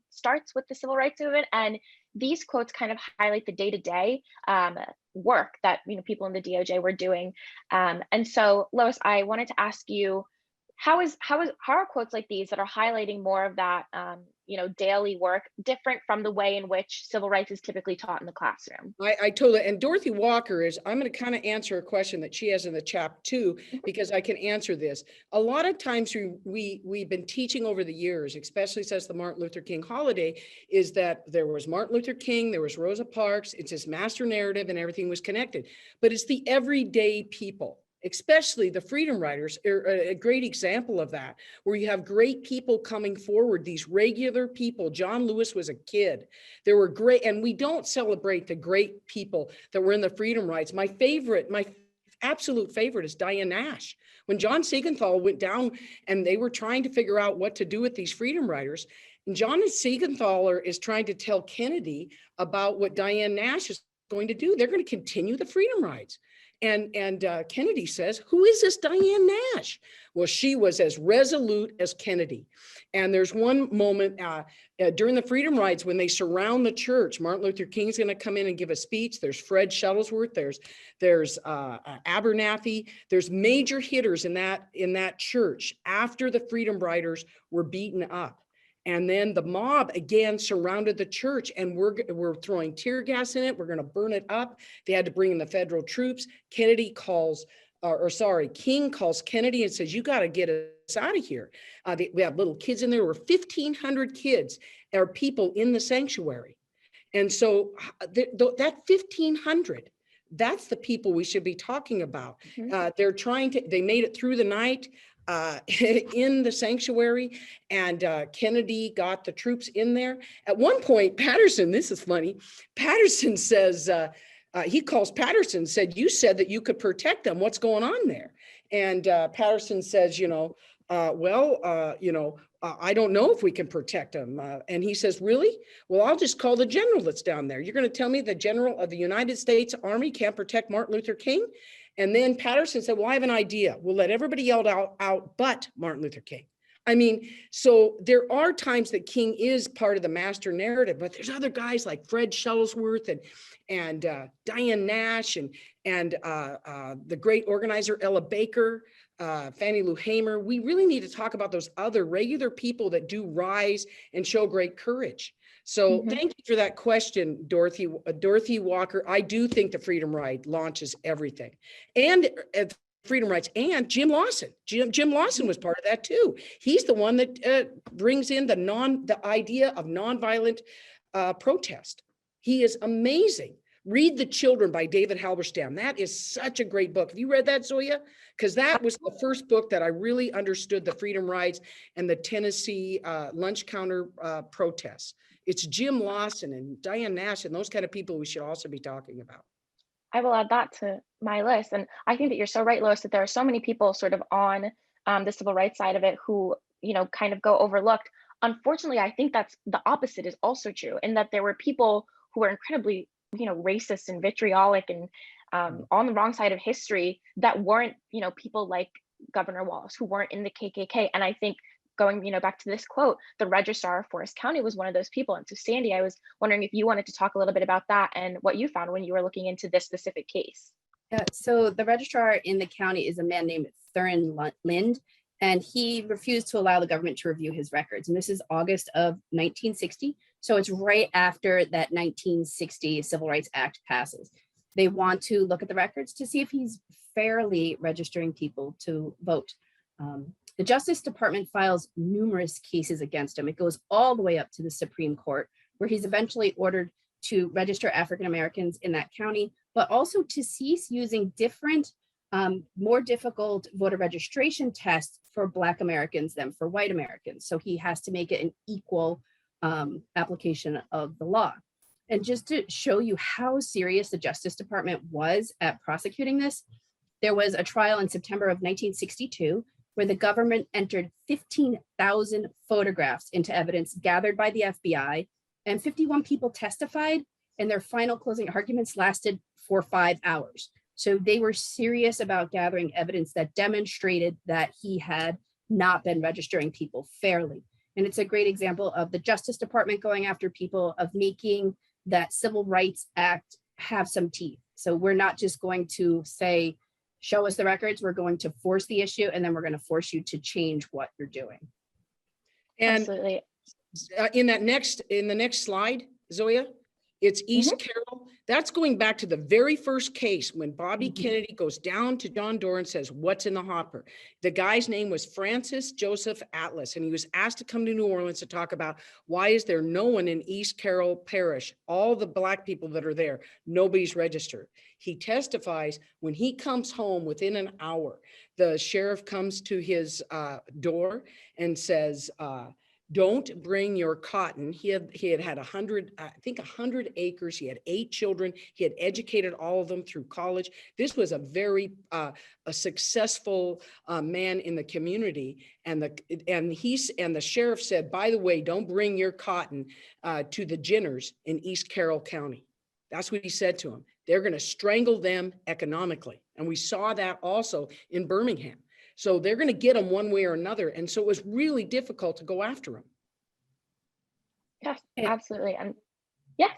starts with the civil rights movement. And these quotes kind of highlight the day-to-day work that people in the DOJ were doing. And so, Lois, I wanted to ask you, how are quotes like these that are highlighting more of that daily work different from the way in which civil rights is typically taught in the classroom? I totally, and Dorothy Walker is, I'm going to kind of answer a question that she has in the chat too, because I can answer this. A lot of times we've been teaching over the years, especially since the Martin Luther King holiday, is that there was Martin Luther King, there was Rosa Parks, it's this master narrative and everything was connected, but it's the everyday people, especially the freedom riders, are a great example of that, where you have great people coming forward, these regular people. John Lewis was a kid. There were great, and we don't celebrate the great people that were in the freedom rides. My absolute favorite is Diane Nash. When John Siegenthaler went down and they were trying to figure out what to do with these freedom riders, and John Siegenthaler is trying to tell Kennedy about what Diane Nash is going to do. They're going to continue the freedom rides. And Kennedy says, who is this Diane Nash? Well, she was as resolute as Kennedy. And there's one moment during the freedom rides when they surround the church. Martin Luther King's going to come in and give a speech. There's Fred Shuttlesworth. There's Abernathy. There's major hitters in that church after the freedom riders were beaten up. And then the mob again surrounded the church, and we're throwing tear gas in it. We're going to burn it up. They had to bring in the federal troops. King calls Kennedy and says, you got to get us out of here. We have little kids in there. There were 1,500 kids or people in the sanctuary. And so that 1,500, that's the people we should be talking about. Mm-hmm. They made it through the night in the sanctuary, and Kennedy got the troops in there. At one point, Patterson, this is funny, Patterson says, he calls Patterson, said, you said that you could protect them. What's going on there? And Patterson says, I don't know if we can protect them. And he says, really? Well, I'll just call the general that's down there. You're going to tell me the general of the United States Army can't protect Martin Luther King? And then Patterson said, well, I have an idea. We'll let everybody yell out but Martin Luther King. I mean, so there are times that King is part of the master narrative, but there's other guys like Fred Shuttlesworth and Diane Nash and the great organizer Ella Baker, Fannie Lou Hamer. We really need to talk about those other regular people that do rise and show great courage. So Mhm. thank you for that question, Dorothy. Dorothy Walker. I do think the Freedom Ride launches everything, and Freedom Rides, and Jim Lawson. Jim Lawson was part of that too. He's the one that brings in the idea of nonviolent protest. He is amazing. Read The Children by David Halberstam. That is such a great book. Have you read that, Zoya? Because that was the first book that I really understood the Freedom Rides and the Tennessee lunch counter protests. It's Jim Lawson and Diane Nash and those kind of people we should also be talking about. I will add that to my list. And I think that you're so right, Lois, that there are so many people sort of on the civil rights side of it who, kind of go overlooked. Unfortunately, I think that's the opposite is also true, in that there were people who were incredibly, racist and vitriolic and on the wrong side of history that weren't, people like Governor Wallace, who weren't in the KKK. And I think going, back to this quote, the registrar of Forest County was one of those people. And so Sandy, I was wondering if you wanted to talk a little bit about that and what you found when you were looking into this specific case. Yeah, so the registrar in the county is a man named Thurin Lind, and he refused to allow the government to review his records. And this is August of 1960. So it's right after that 1960 Civil Rights Act passes. They want to look at the records to see if he's fairly registering people to vote. The Justice Department files numerous cases against him. It goes all the way up to the Supreme Court, where he's eventually ordered to register African Americans in that county, but also to cease using different, more difficult voter registration tests for Black Americans than for white Americans. So he has to make it an equal application of the law. And just to show you how serious the Justice Department was at prosecuting this, there was a trial in September of 1962 where the government entered 15,000 photographs into evidence gathered by the FBI, and 51 people testified, and their final closing arguments lasted for 5 hours. So they were serious about gathering evidence that demonstrated that he had not been registering people fairly. And it's a great example of the Justice Department going after people, of making that Civil Rights Act have some teeth. So we're not just going to say, show us the records, we're going to force the issue, and then we're going to force you to change what you're doing. And Absolutely. in the next slide, Zoya, it's East Carroll. That's going back to the very first case when Bobby Kennedy goes down to John Doerr and says, what's in the hopper? The guy's name was Francis Joseph Atlas, and he was asked to come to New Orleans to talk about why is there no one in East Carroll Parish, all the Black people that are there, nobody's registered. He testifies when he comes home within an hour, the sheriff comes to his door and says, don't bring your cotton. He had 100 acres. He had 8 children. He had educated all of them through college. This was a very a successful man in the community. And the sheriff said, by the way, don't bring your cotton to the ginners in East Carroll County. That's what he said to him. They're going to strangle them economically. And we saw that also in Birmingham. So they're going to get them one way or another. And so it was really difficult to go after them. Yes, absolutely. And yes.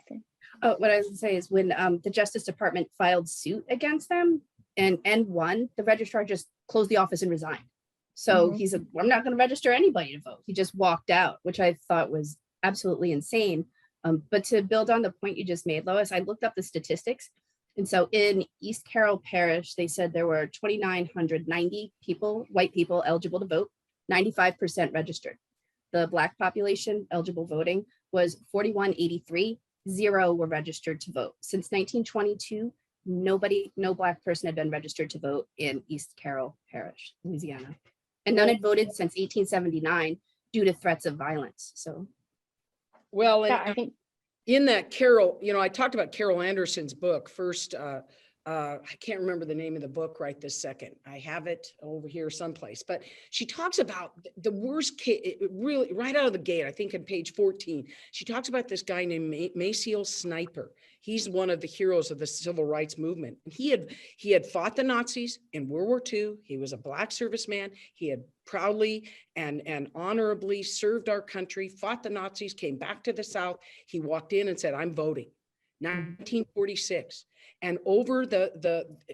Oh, what I was going to say is when the Justice Department filed suit against them and won, the registrar just closed the office and resigned. So he said, well, I'm not going to register anybody to vote. He just walked out, which I thought was absolutely insane. But to build on the point you just made, Lois, I looked up the statistics. And so in East Carroll Parish, they said there were 2,990 people, white people eligible to vote, 95% registered. The Black population eligible voting was 4,183, 0 were registered to vote. Since 1922, no Black person had been registered to vote in East Carroll Parish, Louisiana. And none had voted since 1879 due to threats of violence. So, well, yeah, I think in that Carol, I talked about Carol Anderson's book first. I can't remember the name of the book right this second. I have it over here someplace, but she talks about the worst case, really right out of the gate, I think on page 14, she talks about this guy named Maciel Sniper. He's one of the heroes of the civil rights movement. He had fought the Nazis in World War II. He was a Black serviceman. He had proudly and honorably served our country, fought the Nazis, came back to the South. He walked in and said, I'm voting. 1946. And over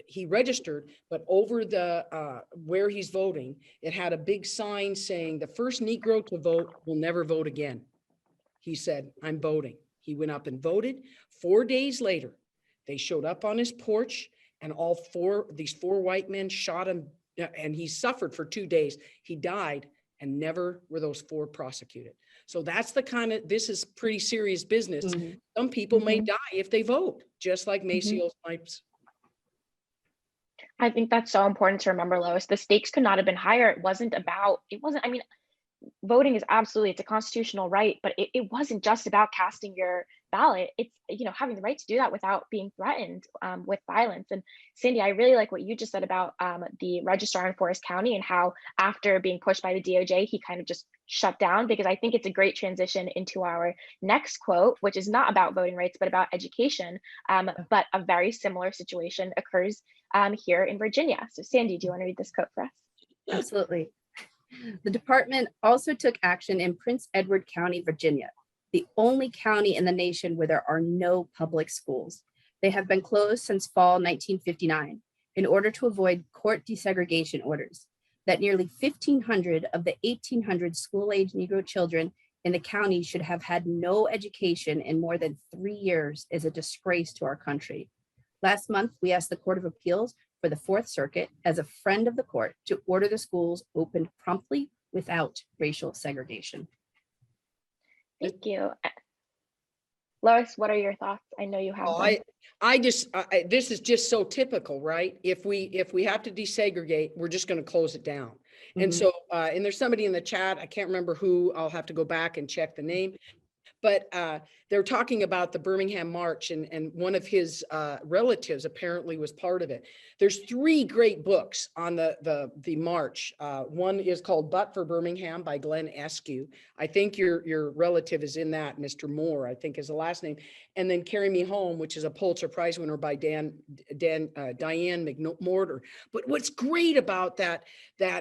he registered, but over the where he's voting, it had a big sign saying the first Negro to vote will never vote again. he said, I'm voting. He went up and voted. 4 days later, they showed up on his porch, and these four white men shot him, and he suffered for 2 days. He died, and never were those four prosecuted. So that's this is pretty serious business. Mhm. Some people may die if they vote, just like Maceo Snipes. I think that's so important to remember, Lois. The stakes could not have been higher. I mean, voting is it's a constitutional right, but it wasn't just about casting your ballot. It's, having the right to do that without being threatened with violence. And Sandy, I really like what you just said about the registrar in Forest County and how after being pushed by the DOJ, he kind of just shut down, because I think it's a great transition into our next quote, which is not about voting rights, but about education. But a very similar situation occurs here in Virginia. So Sandy, do you want to read this quote for us? Absolutely. The department also took action in Prince Edward County, Virginia, the only county in the nation where there are no public schools. They have been closed since fall 1959 in order to avoid court desegregation orders. That nearly 1,500 of the 1,800 school-age Negro children in the county should have had no education in more than 3 years is a disgrace to our country. Last month, we asked the Court of Appeals for the Fourth Circuit, as a friend of the court, to order the schools opened promptly without racial segregation. Thank you. Lois, what are your thoughts? I know you have them. This is just so typical, right? If we have to desegregate, we're just going to close it down. And so, and there's somebody in the chat, I can't remember who, I'll have to go back and check the name, but they're talking about the Birmingham March, and one of his relatives apparently was part of it. There's 3 great books on the march. One is called But for Birmingham by Glenn Eskew. I think your relative is in that, Mr. Moore, I think is the last name. And then Carry Me Home, which is a Pulitzer Prize winner by Diane McMortar. But what's great about that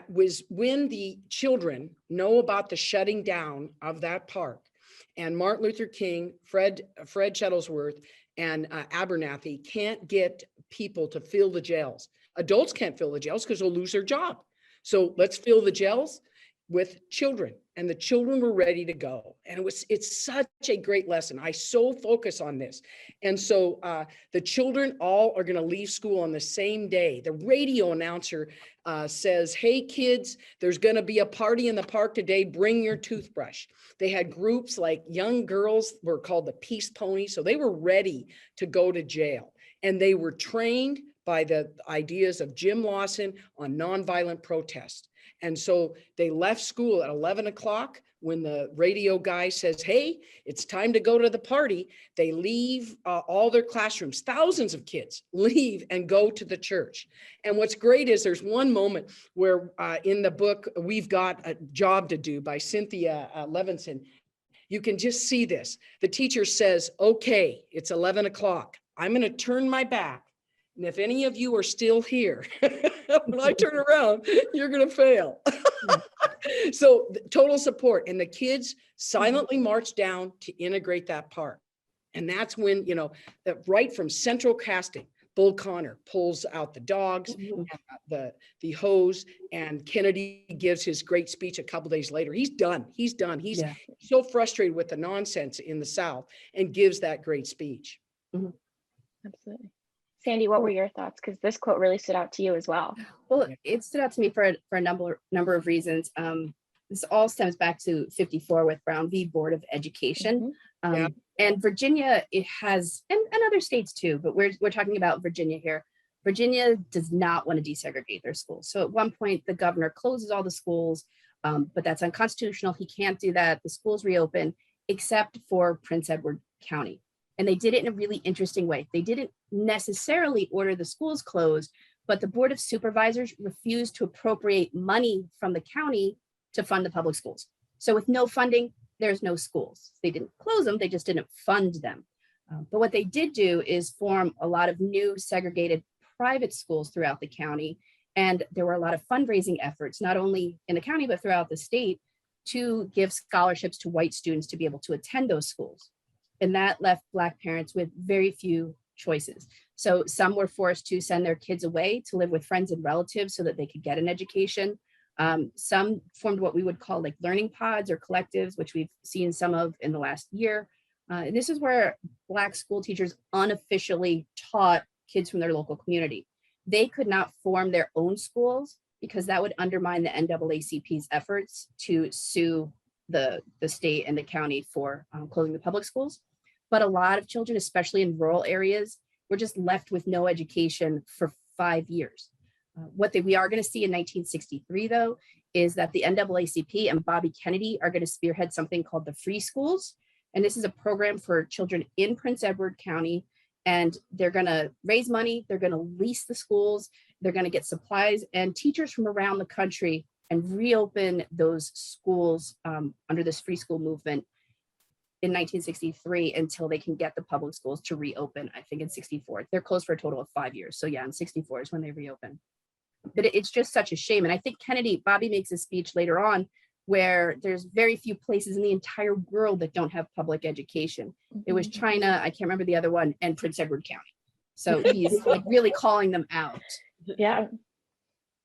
was when the children know about the shutting down of that park, and Martin Luther King, Fred Shuttlesworth, and Abernathy can't get people to fill the jails. Adults can't fill the jails because they'll lose their job. So let's fill the jails with children, and the children were ready to go. And it's such a great lesson. I so focus on this. And so the children all are going to leave school on the same day. The radio announcer says, hey kids, there's going to be a party in the park today. Bring your toothbrush. They had groups like young girls were called the Peace Ponies. So they were ready to go to jail. And they were trained by the ideas of Jim Lawson on nonviolent protest. And so they left school at 11 o'clock when the radio guy says, hey, it's time to go to the party. They leave all their classrooms, thousands of kids leave and go to the church. And what's great is there's one moment where in the book, We've Got a Job to Do by Cynthia Levinson, you can just see this. The teacher says, okay, it's 11 o'clock. I'm going to turn my back. And if any of you are still here, when I turn around, you're going to fail. So total support. And the kids silently marched down to integrate that park. And that's when, that right from central casting, Bull Connor pulls out the dogs, the hose, and Kennedy gives his great speech a couple days later. He's done. He's so frustrated with the nonsense in the South and gives that great speech. Absolutely. Sandy, what were your thoughts? Because this quote really stood out to you as well. Well, it stood out to me for a number of reasons. This all stems back to 54 with Brown v. Board of Education. And Virginia, it has, and other states too, but we're talking about Virginia here. Virginia does not want to desegregate their schools. So at one point, the governor closes all the schools, but that's unconstitutional. He can't do that. The schools reopen, except for Prince Edward County. And they did it in a really interesting way. They didn't necessarily order the schools closed, but the Board of Supervisors refused to appropriate money from the county to fund the public schools. So with no funding, there's no schools. They didn't close them, they just didn't fund them. But what they did do is form a lot of new segregated private schools throughout the county. And there were a lot of fundraising efforts, not only in the county, but throughout the state, to give scholarships to white students to be able to attend those schools. And that left Black parents with very few choices. So some were forced to send their kids away to live with friends and relatives so that they could get an education. Some formed what we would call like learning pods or collectives, which we've seen some of in the last year. And this is where Black school teachers unofficially taught kids from their local community. They could not form their own schools because that would undermine the NAACP's efforts to sue the state and the county for closing the public schools. But a lot of children, especially in rural areas, were just left with no education for 5 years. What we are going to see in 1963, though, is that the NAACP and Bobby Kennedy are going to spearhead something called the Free Schools. And this is a program for children in Prince Edward County. And they're going to raise money. They're going to lease the schools. They're going to get supplies and teachers from around the country and reopen those schools under this free school movement in 1963 until they can get the public schools to reopen, I think in 64. They're closed for a total of 5 years. So yeah, in 64 is when they reopen. But it's just such a shame. And I think Bobby makes a speech later on where there's very few places in the entire world that don't have public education. It was China, I can't remember the other one, and Prince Edward County. So he's like really calling them out. Yeah.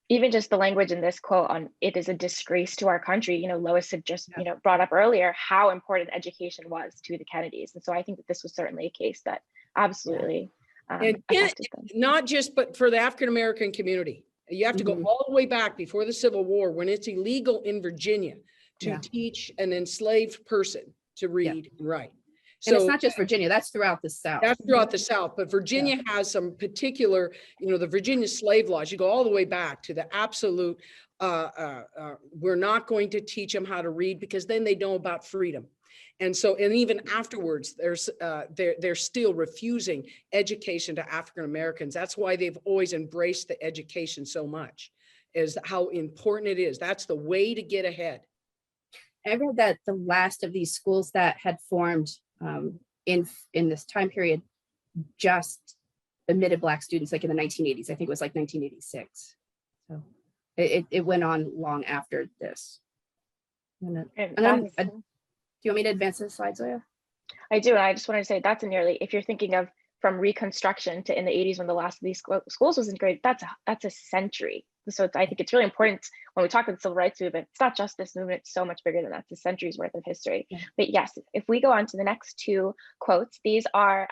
Even just the language in this quote on it is a disgrace to our country. You know, Lois had just, brought up earlier how important education was to the Kennedys. And so I think that this was certainly a case that absolutely affected them. Not just, but for the African-American community. You have to go all the way back before the Civil War when it's illegal in Virginia to teach an enslaved person to read and write. So and it's not just Virginia, that's throughout the South. That's throughout the South, but Virginia has some particular, the Virginia slave laws. You go all the way back to the absolute, we're not going to teach them how to read because then they know about freedom. And so, and even afterwards, they're still refusing education to African Americans. That's why they've always embraced the education so much, is how important it is. That's the way to get ahead. I read that the last of these schools that had formed in this time period just admitted Black students, like in the 1980s. I think it was like 1986. So it went on long after this. Do you want me to advance the slide, Zoya? I do. And I just wanted to say that's if you're thinking of from Reconstruction to in the 80s when the last of these schools was integrated, that's a century. So I think it's really important when we talk about the civil rights movement, it's not just this movement, it's so much bigger than that. It's a century's worth of history. Yeah. But yes, if we go on to the next two quotes, these are,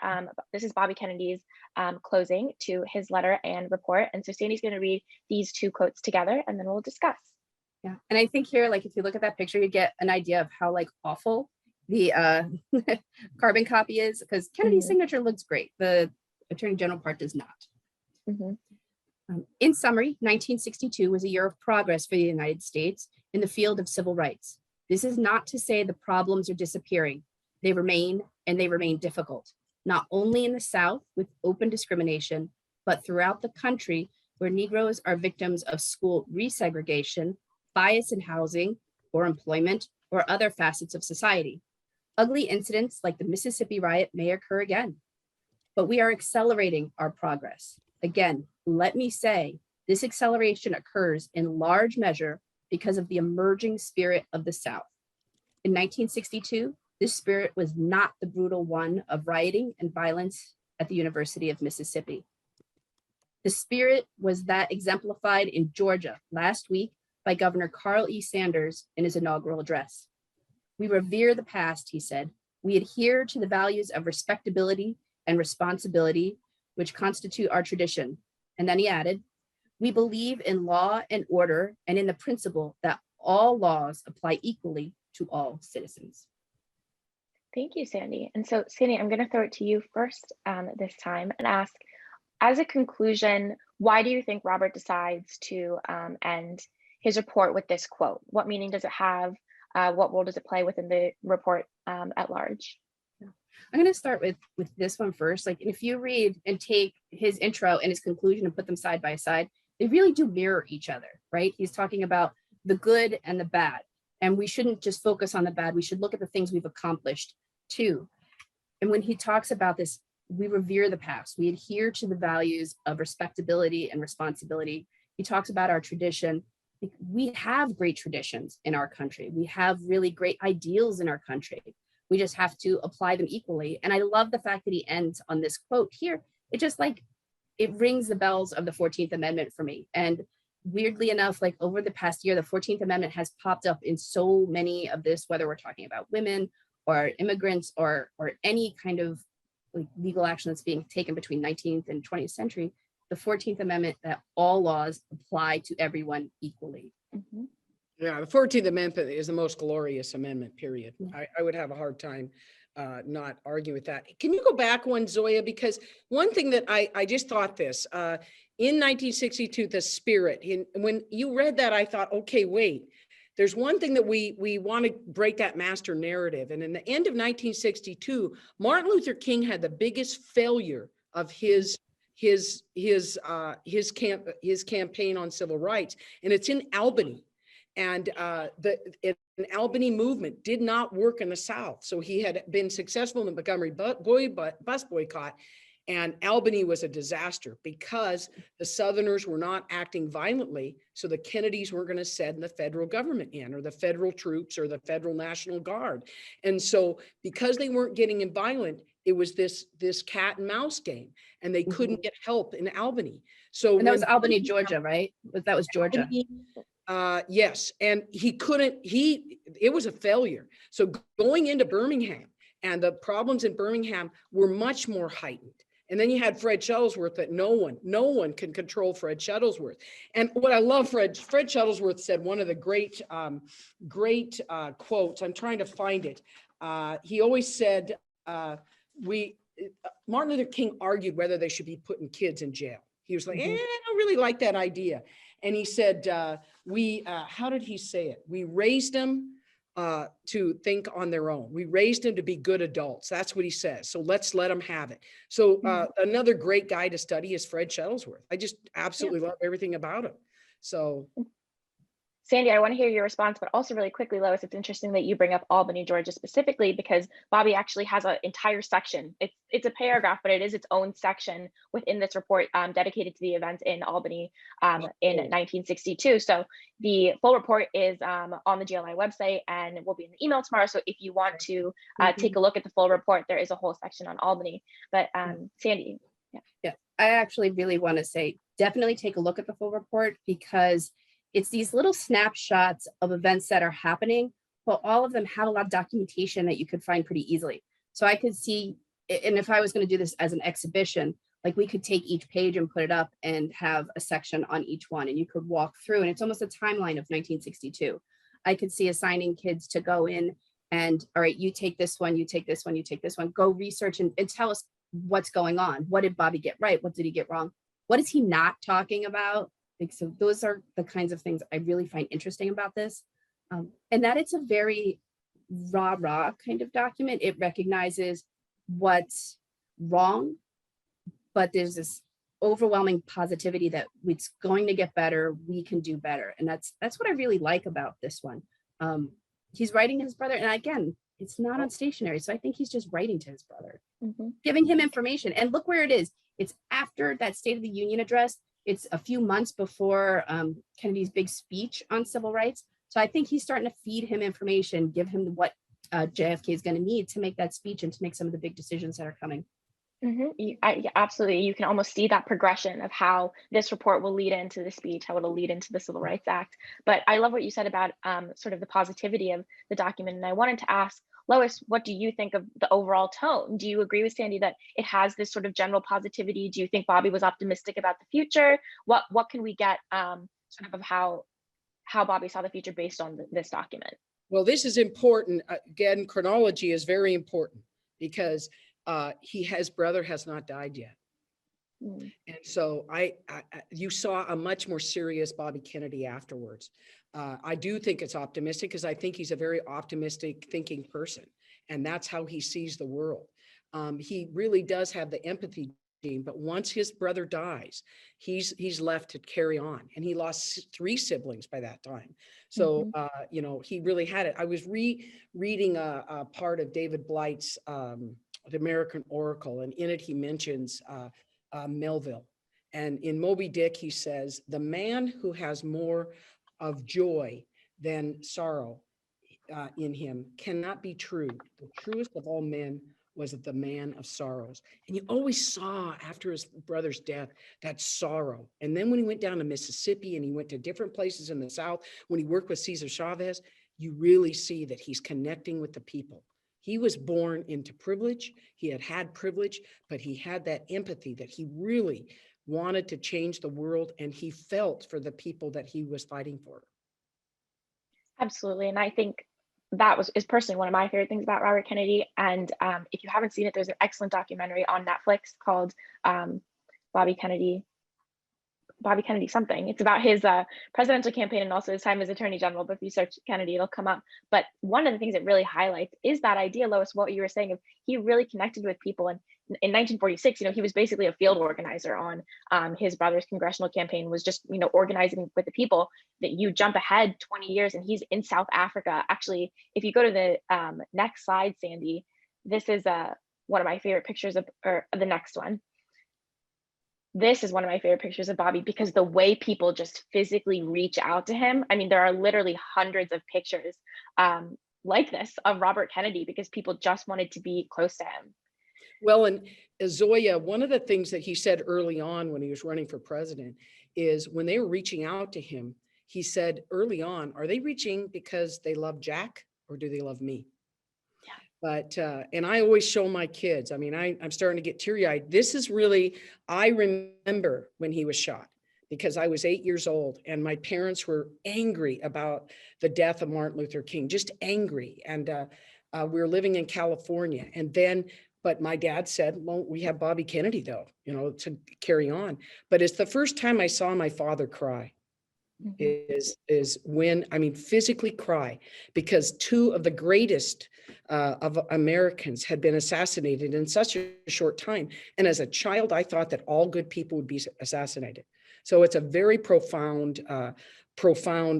this is Bobby Kennedy's closing to his letter and report. And so Sandy's going to read these two quotes together and then we'll discuss. Yeah, and I think here, like if you look at that picture, you get an idea of how like awful the carbon copy is, because Kennedy's signature looks great. The Attorney General part does not. In summary, 1962 was a year of progress for the United States in the field of civil rights. This is not to say the problems are disappearing. They remain, and they remain difficult, not only in the South with open discrimination, but throughout the country where Negroes are victims of school resegregation, bias in housing or employment, or other facets of society. Ugly incidents like the Mississippi riot may occur again, but we are accelerating our progress. Again, let me say, this acceleration occurs in large measure because of the emerging spirit of the South. In 1962, this spirit was not the brutal one of rioting and violence at the University of Mississippi. The spirit was that exemplified in Georgia last week by Governor Carl E. Sanders in his inaugural address. We revere the past, he said. We adhere to the values of respectability and responsibility, which constitute our tradition. And then he added, we believe in law and order and in the principle that all laws apply equally to all citizens. Thank you, Sandy. And so, Sandy, I'm going to throw it to you first this time and ask, as a conclusion, why do you think Robert decides to end his report with this quote? What meaning does it have? What role does it play within the report at large? I'm going to start with this one first. Like, if you read and take his intro and his conclusion and put them side by side, they really do mirror each other, right? He's talking about the good and the bad, and we shouldn't just focus on the bad. We should look at the things we've accomplished too. And when he talks about this, we revere the past. We adhere to the values of respectability and responsibility. He talks about our tradition. We have great traditions in our country. We have really great ideals in our country. We just have to apply them equally. And I love the fact that he ends on this quote here. It just like, it rings the bells of the 14th Amendment for me. And weirdly enough, like over the past year, the 14th Amendment has popped up in so many of this, whether we're talking about women or immigrants or any kind of like legal action that's being taken between 19th and 20th century, the 14th Amendment that all laws apply to everyone equally. Mhm. Yeah, the 14th Amendment is the most glorious amendment, period. Yeah. I would have a hard time not arguing with that. Can you go back one, Zoya? Because one thing that I just thought this, in 1962, the spirit, when you read that, I thought, okay, wait, there's one thing that we want to break that master narrative. And in the end of 1962, Martin Luther King had the biggest failure of his campaign on civil rights, and it's in Albany. And the Albany movement did not work in the South. So he had been successful in the Montgomery bus boycott, and Albany was a disaster because the Southerners were not acting violently. So the Kennedys weren't going to send the federal government in, or the federal troops, or the federal National Guard. And so because they weren't getting violent, it was this cat and mouse game, and they couldn't get help in Albany. So And that was Albany, Georgia, right? That was Georgia. Albany, yes, and it was a failure. So going into Birmingham, and the problems in Birmingham were much more heightened. And then you had Fred Shuttlesworth, that no one can control Fred Shuttlesworth. And what I love, Fred Shuttlesworth said one of the great quotes. I'm trying to find it. He always said, Martin Luther King argued whether they should be putting kids in jail. He was like, I don't really like that idea. And he said, how did he say it? We raised them to think on their own. We raised them to be good adults. That's what he says. So let's let them have it. So another great guy to study is Fred Shuttlesworth. I just absolutely love everything about him. So Sandy, I want to hear your response, but also really quickly, Lois, it's interesting that you bring up Albany, Georgia specifically, because Bobby actually has an entire section. It's a paragraph, but it is its own section within this report dedicated to the events in Albany in 1962. So the full report is on the GLI website and will be in the email tomorrow. So if you want to take a look at the full report, there is a whole section on Albany. But Sandy. Yeah, I actually really want to say, definitely take a look at the full report, because it's these little snapshots of events that are happening, but all of them have a lot of documentation that you could find pretty easily. So I could see, and if I was going to do this as an exhibition, like we could take each page and put it up and have a section on each one, and you could walk through, and it's almost a timeline of 1962. I could see assigning kids to go in and, all right, you take this one, you take this one, you take this one, go research and tell us what's going on. What did Bobby get right? What did he get wrong? What is he not talking about? Like, so those are the kinds of things I really find interesting about this. And that it's a very raw kind of document. It recognizes what's wrong, but there's this overwhelming positivity that it's going to get better. We can do better. And that's what I really like about this one. He's writing to his brother. And again, it's not on stationery. So I think he's just writing to his brother, giving him information. And look where it is. It's after that State of the Union address. It's a few months before Kennedy's big speech on civil rights. So I think he's starting to feed him information, give him what JFK is going to need to make that speech and to make some of the big decisions that are coming. Absolutely. You can almost see that progression of how this report will lead into the speech, how it'll lead into the Civil Rights Act. But I love what you said about sort of the positivity of the document. And I wanted to ask, Lois, what do you think of the overall tone? Do you agree with Sandy that it has this sort of general positivity? Do you think Bobby was optimistic about the future? What can we get sort of how Bobby saw the future based on this document? Well, this is important. Again, chronology is very important, because his brother has not died yet. And so you saw a much more serious Bobby Kennedy afterwards. I do think it's optimistic, because I think he's a very optimistic thinking person, and that's how he sees the world. He really does have the empathy gene, but once his brother dies, he's left to carry on, and he lost 3 siblings by that time. So, he really had it. I was reading a part of David Blight's The American Oracle, and in it he mentions Melville. And in Moby Dick, he says, the man who has more of joy than sorrow in him cannot be true. The truest of all men was the man of sorrows. And you always saw after his brother's death, that sorrow. And then when he went down to Mississippi and he went to different places in the South, when he worked with Cesar Chavez, you really see that he's connecting with the people. He was born into privilege. He had privilege, but he had that empathy that he really wanted to change the world, and he felt for the people that he was fighting for. Absolutely. And I think that is personally one of my favorite things about Robert Kennedy. And if you haven't seen it, there's an excellent documentary on Netflix called Bobby Kennedy something. It's about his presidential campaign and also his time as Attorney General. But if you search Kennedy, it'll come up. But one of the things it really highlights is that idea, Lois, what you were saying, of he really connected with people. And in 1946, he was basically a field organizer on his brother's congressional campaign, was just, organizing with the people. That you jump ahead 20 years and he's in South Africa. Actually, if you go to the next slide, Sandy, this is one of my favorite pictures or the next one. This is one of my favorite pictures of Bobby, because the way people just physically reach out to him. I mean, there are literally hundreds of pictures like this of Robert Kennedy, because people just wanted to be close to him. Well, and Zoya, one of the things that he said early on when he was running for president is when they were reaching out to him, he said early on, are they reaching because they love Jack or do they love me? But, and I always show my kids, I mean, I'm starting to get teary-eyed. This is really, I remember when he was shot, because I was 8 years old and my parents were angry about the death of Martin Luther King, just angry. And we were living in California. And then, but my dad said, well, we have Bobby Kennedy though, to carry on. But it's the first time I saw my father cry. Is when, I mean, physically cry, because two of the greatest of Americans had been assassinated in such a short time. And as a child, I thought that all good people would be assassinated. So it's a very profound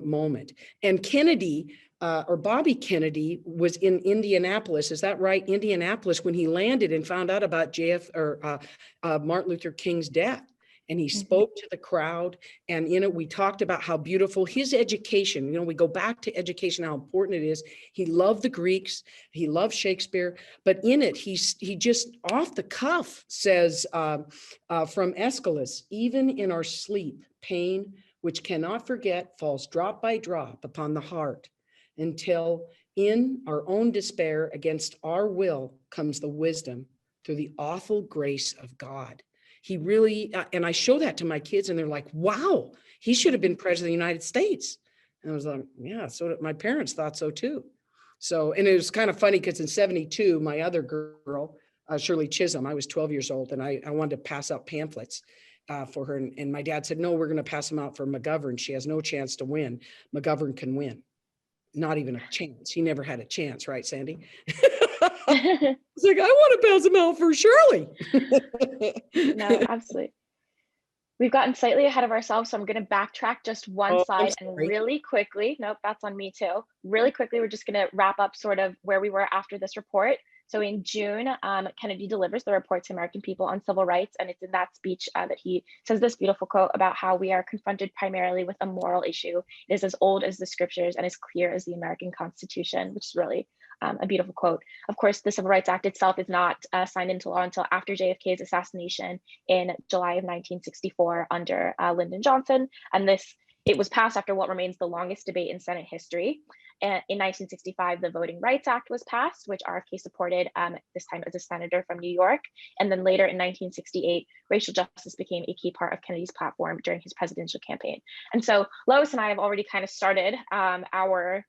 moment. And Kennedy, or Bobby Kennedy, was in Indianapolis. Is that right? Indianapolis, when he landed and found out about Martin Luther King's death. And he spoke to the crowd, and we talked about how beautiful his education, we go back to education, how important it is. He loved the Greeks, he loved Shakespeare, but in it, he just off the cuff says from Aeschylus, even in our sleep, pain, which cannot forget, falls drop by drop upon the heart, until in our own despair against our will comes the wisdom through the awful grace of God. He really, and I show that to my kids and they're like, wow, he should have been president of the United States. And I was like, yeah, so my parents thought so too. So, and it was kind of funny because in 72, my other girl, Shirley Chisholm, I was 12 years old and I wanted to pass out pamphlets for her. And my dad said, no, we're going to pass them out for McGovern. She has no chance to win. McGovern can win. Not even a chance. He never had a chance, right, Sandy? It's like, I want to pass them out for Shirley. No, absolutely. We've gotten slightly ahead of ourselves, so I'm going to backtrack just one slide and really quickly, nope, that's on me too. Really quickly, we're just going to wrap up sort of where we were after this report. So in June, Kennedy delivers the report to American people on civil rights. And it's in that speech that he says this beautiful quote about how we are confronted primarily with a moral issue. It is as old as the scriptures and as clear as the American Constitution, which is really a beautiful quote. Of course, the Civil Rights Act itself is not signed into law until after JFK's assassination in July of 1964 under Lyndon Johnson. And it was passed after what remains the longest debate in Senate history. In 1965, the Voting Rights Act was passed, which RFK supported this time as a senator from New York. And then later in 1968, racial justice became a key part of Kennedy's platform during his presidential campaign. And so Lois and I have already kind of started our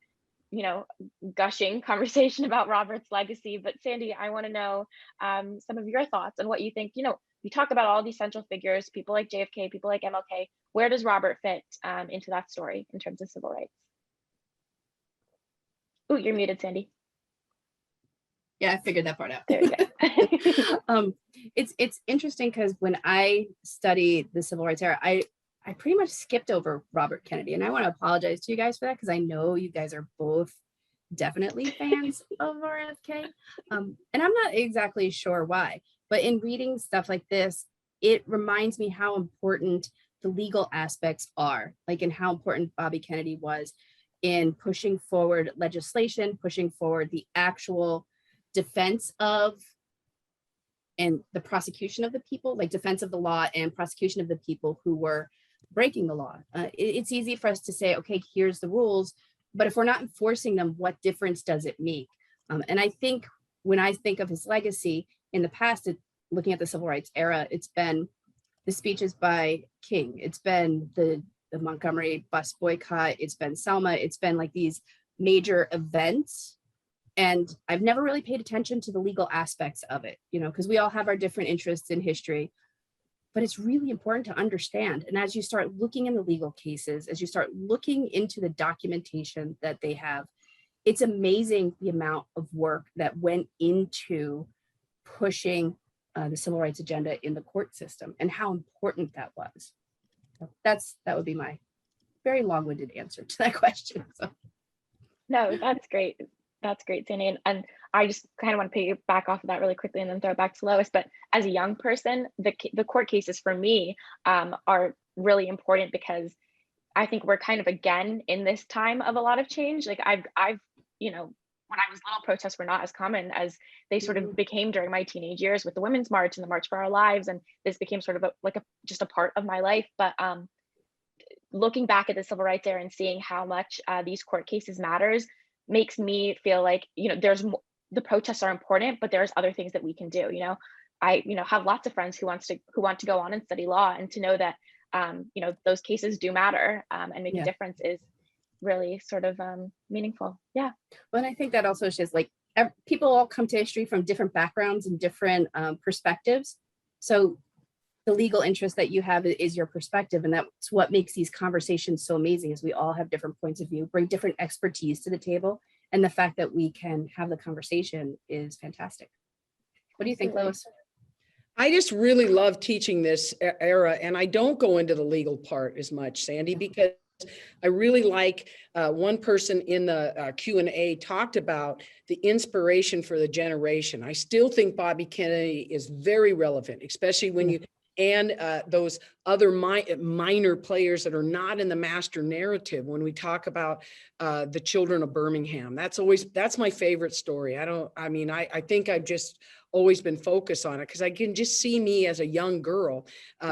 gushing conversation about Robert's legacy. But Sandy, I want to know some of your thoughts on what you think. You talk about all these central figures, people like JFK, people like MLK. Where does Robert fit into that story in terms of civil rights? Oh, you're muted, Sandy. Yeah, I figured that part out. There we go. It's interesting because when I studied the civil rights era, I pretty much skipped over Robert Kennedy, and I want to apologize to you guys for that because I know you guys are both definitely fans of RFK, and I'm not exactly sure why, but in reading stuff like this, it reminds me how important the legal aspects are, like, and how important Bobby Kennedy was in pushing forward legislation, pushing forward the actual defense of and the prosecution of the people, like defense of the law and prosecution of the people who were breaking the law. It's easy for us to say, okay, here's the rules, but if we're not enforcing them, what difference does it make? And I think when I think of his legacy in the past, looking at the civil rights era, it's been the speeches by King, it's been the Montgomery bus boycott, it's been Selma, it's been like these major events. And I've never really paid attention to the legal aspects of it, you know, because we all have our different interests in history, but it's really important to understand. And as you start looking in the legal cases, as you start looking into the documentation that they have, it's amazing the amount of work that went into pushing the civil rights agenda in the court system and how important that was. So that would be my very long-winded answer to that question. So. No, that's great. That's great, Sandy. And I just kind of want to piggyback off of that really quickly and then throw it back to Lois. But as a young person, the court cases for me are really important because I think we're kind of again in this time of a lot of change. Like I've you know, when I was little, protests were not as common as they sort of became during my teenage years with the Women's March and the March for Our Lives. And this became sort of just a part of my life. But looking back at the civil rights era and seeing how much these court cases matters makes me feel like, you know, the protests are important, but there's other things that we can do. You know, I have lots of friends who want to go on and study law, and to know that you know, those cases do matter and make a difference is really sort of meaningful. Yeah. Well, and I think that also shows like people all come to history from different backgrounds and different perspectives. So the legal interest that you have is your perspective, and that's what makes these conversations so amazing, is we all have different points of view, bring different expertise to the table, and the fact that we can have the conversation is fantastic. What do you think, Lois? I just really love teaching this era, and I don't go into the legal part as much, Sandy, because I really like one person in the Q&A talked about the inspiration for the generation. I still think Bobby Kennedy is very relevant, especially when you and those other minor players that are not in the master narrative. When we talk about the children of Birmingham, that's my favorite story. I think I've just always been focused on it because I can just see me as a young girl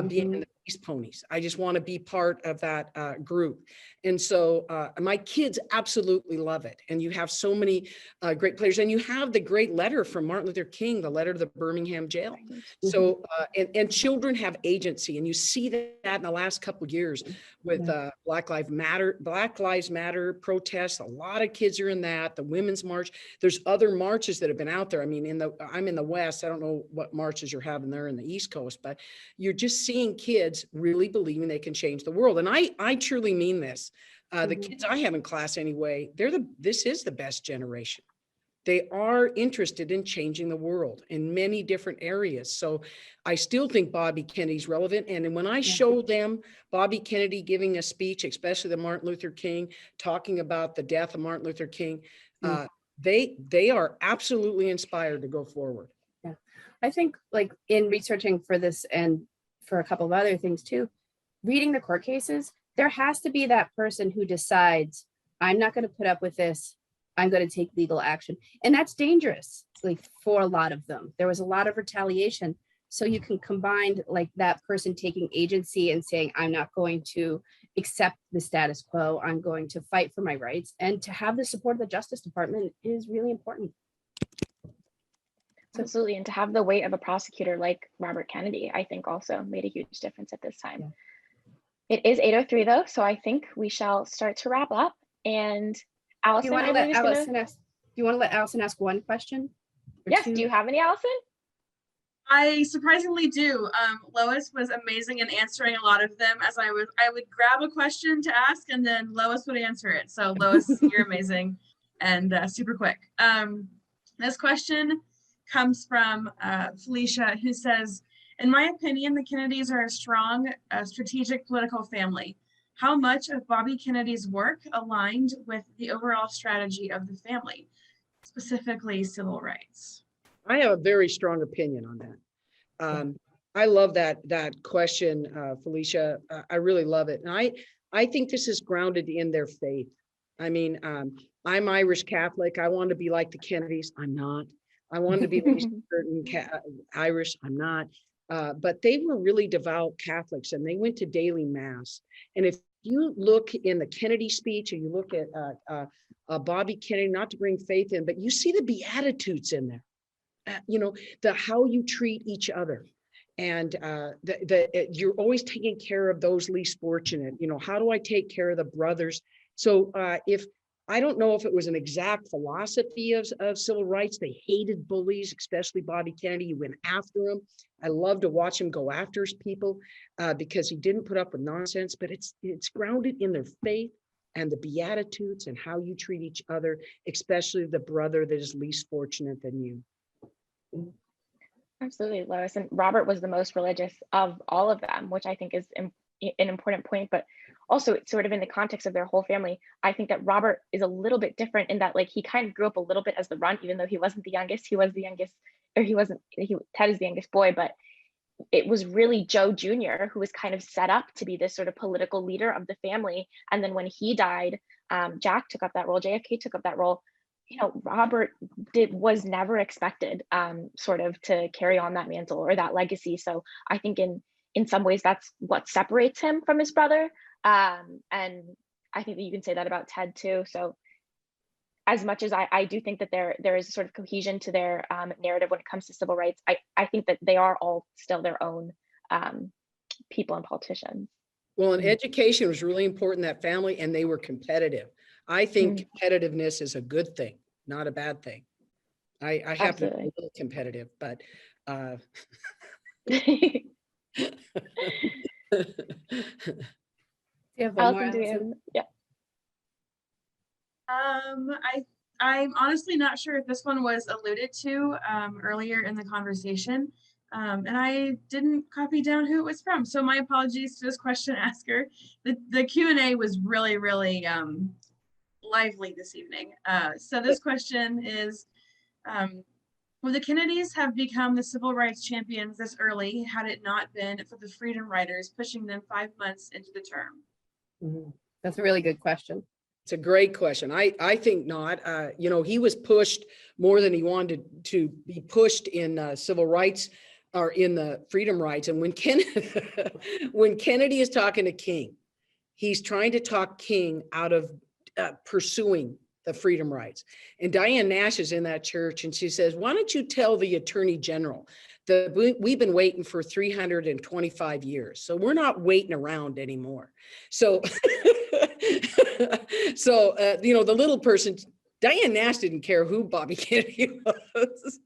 being in the Peace Ponies. I just want to be part of that group. And so my kids absolutely love it. And you have so many great players, and you have the great letter from Martin Luther King, the letter to the Birmingham jail. So, and children have agency, and you see that in the last couple of years with Black Lives Matter protests. A lot of kids are in that, the Women's March. There's other marches that have been out there. I mean, I'm in the West. I don't know what marches you're having there in the East Coast, but you're just seeing kids really believing they can change the world. And I truly mean this. The kids I have in class anyway, this is the best generation. They are interested in changing the world in many different areas. So I still think Bobby Kennedy's relevant. And when I show them Bobby Kennedy giving a speech, especially the Martin Luther King, talking about the death of Martin Luther King, they are absolutely inspired to go forward. Yeah, I think like in researching for this and for a couple of other things too, reading the court cases, there has to be that person who decides, I'm not going to put up with this. I'm going to take legal action. And that's dangerous, like for a lot of them. There was a lot of retaliation. So you can combine like that person taking agency and saying, I'm not going to accept the status quo. I'm going to fight for my rights. And to have the support of the Justice Department is really important. Absolutely. And to have the weight of a prosecutor like Robert Kennedy, I think also made a huge difference at this time. It is 8:03 though, so I think we shall start to wrap up. And Allison, do you want to let Allison ask one question? Yes, two? Do you have any, Allison? I surprisingly do. Lois was amazing in answering a lot of them. As I would grab a question to ask, and then Lois would answer it. So Lois, you're amazing and super quick. This question comes from Felicia, who says, in my opinion, the Kennedys are a strong strategic political family. How much of Bobby Kennedy's work aligned with the overall strategy of the family, specifically civil rights? I have a very strong opinion on that. I love that question, Felicia. I really love it. And I think this is grounded in their faith. I mean, I'm Irish Catholic. I want to be like the Kennedys. I'm not. I wanted to be Irish. I'm not. But they were really devout Catholics, and they went to daily mass. And if you look in the Kennedy speech, or you look at Bobby Kennedy, not to bring faith in, but you see the Beatitudes in there. The how you treat each other, and you're always taking care of those least fortunate. How do I take care of the brothers? So if I don't know if it was an exact philosophy of civil rights, they hated bullies, especially Bobby Kennedy. He went after him. I love to watch him go after his people because he didn't put up with nonsense, but it's grounded in their faith and the Beatitudes and how you treat each other, especially the brother that is least fortunate than you. Absolutely, Lois. And Robert was the most religious of all of them, which I think is an important point, but also sort of in the context of their whole family. I think that Robert is a little bit different in that, like, he kind of grew up a little bit as the runt, even though he wasn't the youngest. He was the youngest, or Ted is the youngest boy, but it was really Joe Jr. who was kind of set up to be this sort of political leader of the family. And then when he died, Jack took up that role, JFK took up that role. Robert was never expected sort of to carry on that mantle or that legacy. So I think in some ways that's what separates him from his brother. And I think that you can say that about Ted too. So as much as I do think that there is a sort of cohesion to their narrative when it comes to civil rights, I think that they are all still their own people and politicians. Well, and education was really important in that family, and they were competitive. I think competitiveness is a good thing, not a bad thing. I happen to be a little competitive, but Allison, yeah. I'm honestly not sure if this one was alluded to earlier in the conversation, and I didn't copy down who it was from. So my apologies to this question asker. The Q&A was really, really lively this evening. So this question is, would the Kennedys have become the civil rights champions this early had it not been for the Freedom Riders pushing them 5 months into the term? That's a really good question. It's a great question. I think not. He was pushed more than he wanted to be pushed in civil rights or in the freedom rights. And when Kennedy is talking to King, he's trying to talk King out of pursuing the freedom rights. And Diane Nash is in that church, and she says, why don't you tell the Attorney General that we've been waiting for 325 years, so we're not waiting around anymore. So the little person, Diane Nash, didn't care who Bobby Kennedy was.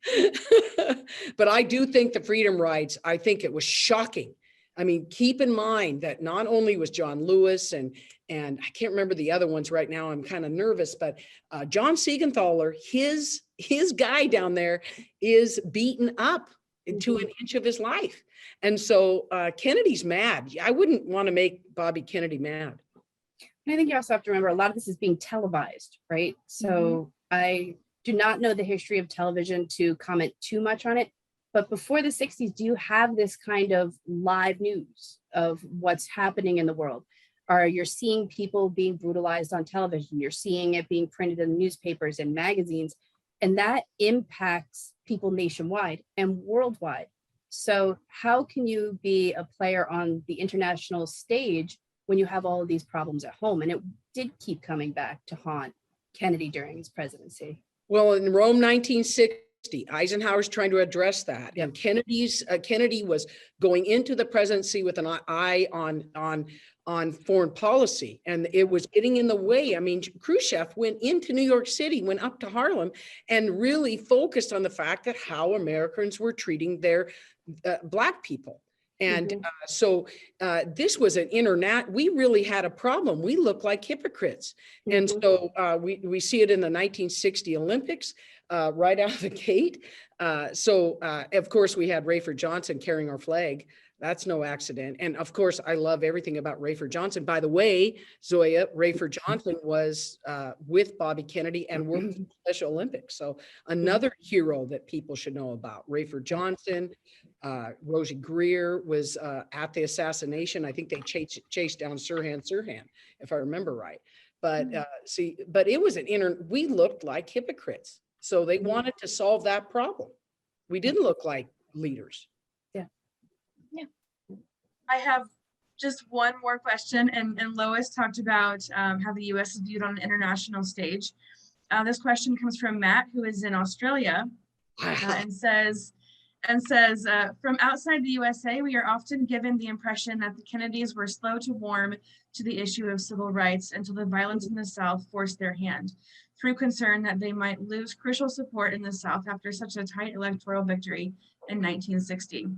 But I do think the freedom rides, I think it was shocking. I mean, keep in mind that not only was John Lewis and I can't remember the other ones right now, I'm kind of nervous, but John Siegenthaler, his guy down there is beaten up to an inch of his life. And so Kennedy's mad. I wouldn't want to make Bobby Kennedy mad. I think you also have to remember a lot of this is being televised, right? So I do not know the history of television to comment too much on it. But before the 60s, do you have this kind of live news of what's happening in the world? Or you're seeing people being brutalized on television, you're seeing it being printed in newspapers and magazines, and that impacts people nationwide and worldwide. So how can you be a player on the international stage when you have all of these problems at home? And it did keep coming back to haunt Kennedy during his presidency. Well, in Rome, 1960, Eisenhower's trying to address that. And Kennedy was going into the presidency with an eye on foreign policy, and it was getting in the way. I mean, Khrushchev went into New York City, went up to Harlem, and really focused on the fact that how Americans were treating their Black people. And so this was an we really had a problem. We looked like hypocrites. And so we see it in the 1960 Olympics right out of the gate. So of course we had Rayford Johnson carrying our flag. That's no accident. And of course, I love everything about Rayford Johnson. By the way, Zoya, Rayford Johnson was with Bobby Kennedy and worked for the Special Olympics. So another hero that people should know about. Rayford Johnson, Rosie Greer was at the assassination. I think they chased down Sirhan, if I remember right. But but it was we looked like hypocrites. So they wanted to solve that problem. We didn't look like leaders. I have just one more question, and Lois talked about how the US is viewed on an international stage. This question comes from Matt, who is in Australia, and says, from outside the USA, we are often given the impression that the Kennedys were slow to warm to the issue of civil rights until the violence in the South forced their hand, through concern that they might lose crucial support in the South after such a tight electoral victory in 1960.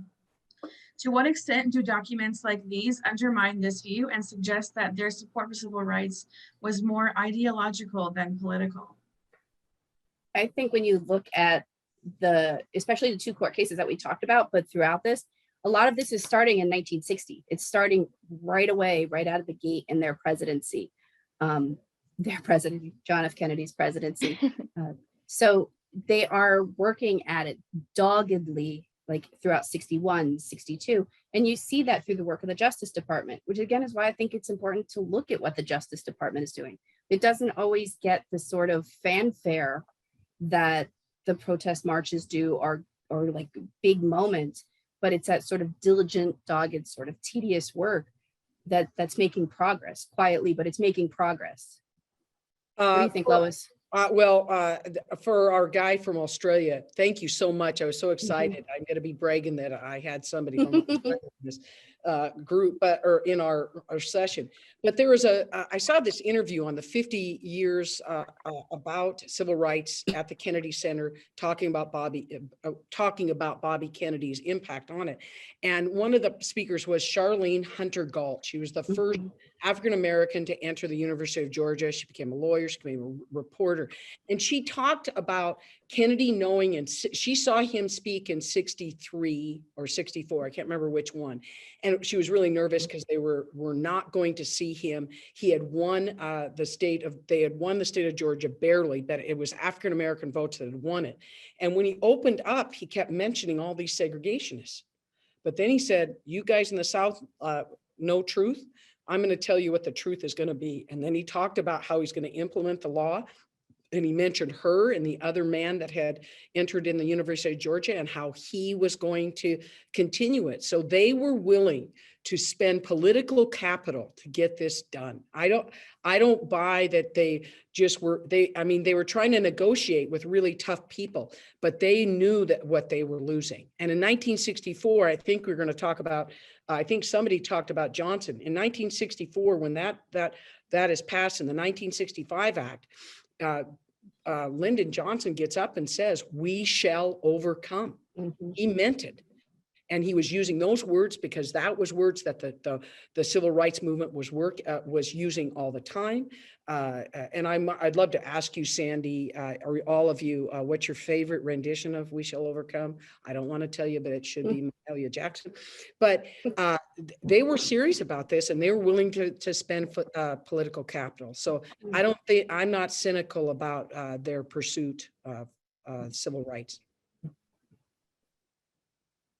To what extent do documents like these undermine this view and suggest that their support for civil rights was more ideological than political? I think when you look at especially the two court cases that we talked about, but throughout this, a lot of this is starting in 1960. It's starting right away, right out of the gate in their presidency, their president, John F. Kennedy's presidency. So they are working at it doggedly, like throughout 61, 62. And you see that through the work of the Justice Department, which again is why I think it's important to look at what the Justice Department is doing. It doesn't always get the sort of fanfare that the protest marches do, or like big moments, but it's that sort of diligent, dogged, sort of tedious work that's making progress quietly, but it's making progress. What do you think, Lois? For our guy from Australia, thank you so much. I was so excited. I'm going to be bragging that I had somebody from Australia in this group, or in our session. But there was I saw this interview on the 50 years about civil rights at the Kennedy Center, talking about Bobby Kennedy's impact on it. And one of the speakers was Charlene Hunter Galt. She was the first African-American to enter the University of Georgia. She became a lawyer, she became a reporter. And she talked about Kennedy knowing, and she saw him speak in 63 or 64, I can't remember which one. And she was really nervous because they were not going to see him. He had won the state of Georgia barely, but it was African-American votes that had won it. And when he opened up, he kept mentioning all these segregationists. But then he said, you guys in the South know truth. I'm going to tell you what the truth is going to be. And then he talked about how he's going to implement the law. And he mentioned her and the other man that had entered in the University of Georgia and how he was going to continue it. So they were willing to spend political capital to get this done. I don't buy that they were trying to negotiate with really tough people, but they knew that what they were losing. And in 1964, I think we're going to talk about, I think somebody talked about Johnson. In 1964, when that is passed in the 1965 Act, Lyndon Johnson gets up and says, "We shall overcome." He meant it. And he was using those words because that was words that the civil rights movement was using all the time. And I'd love to ask you, Sandy, or all of you, what's your favorite rendition of "We Shall Overcome"? I don't want to tell you, but it should be Mahalia Jackson. But they were serious about this, and they were willing to spend political capital. So I'm not cynical about their pursuit of civil rights.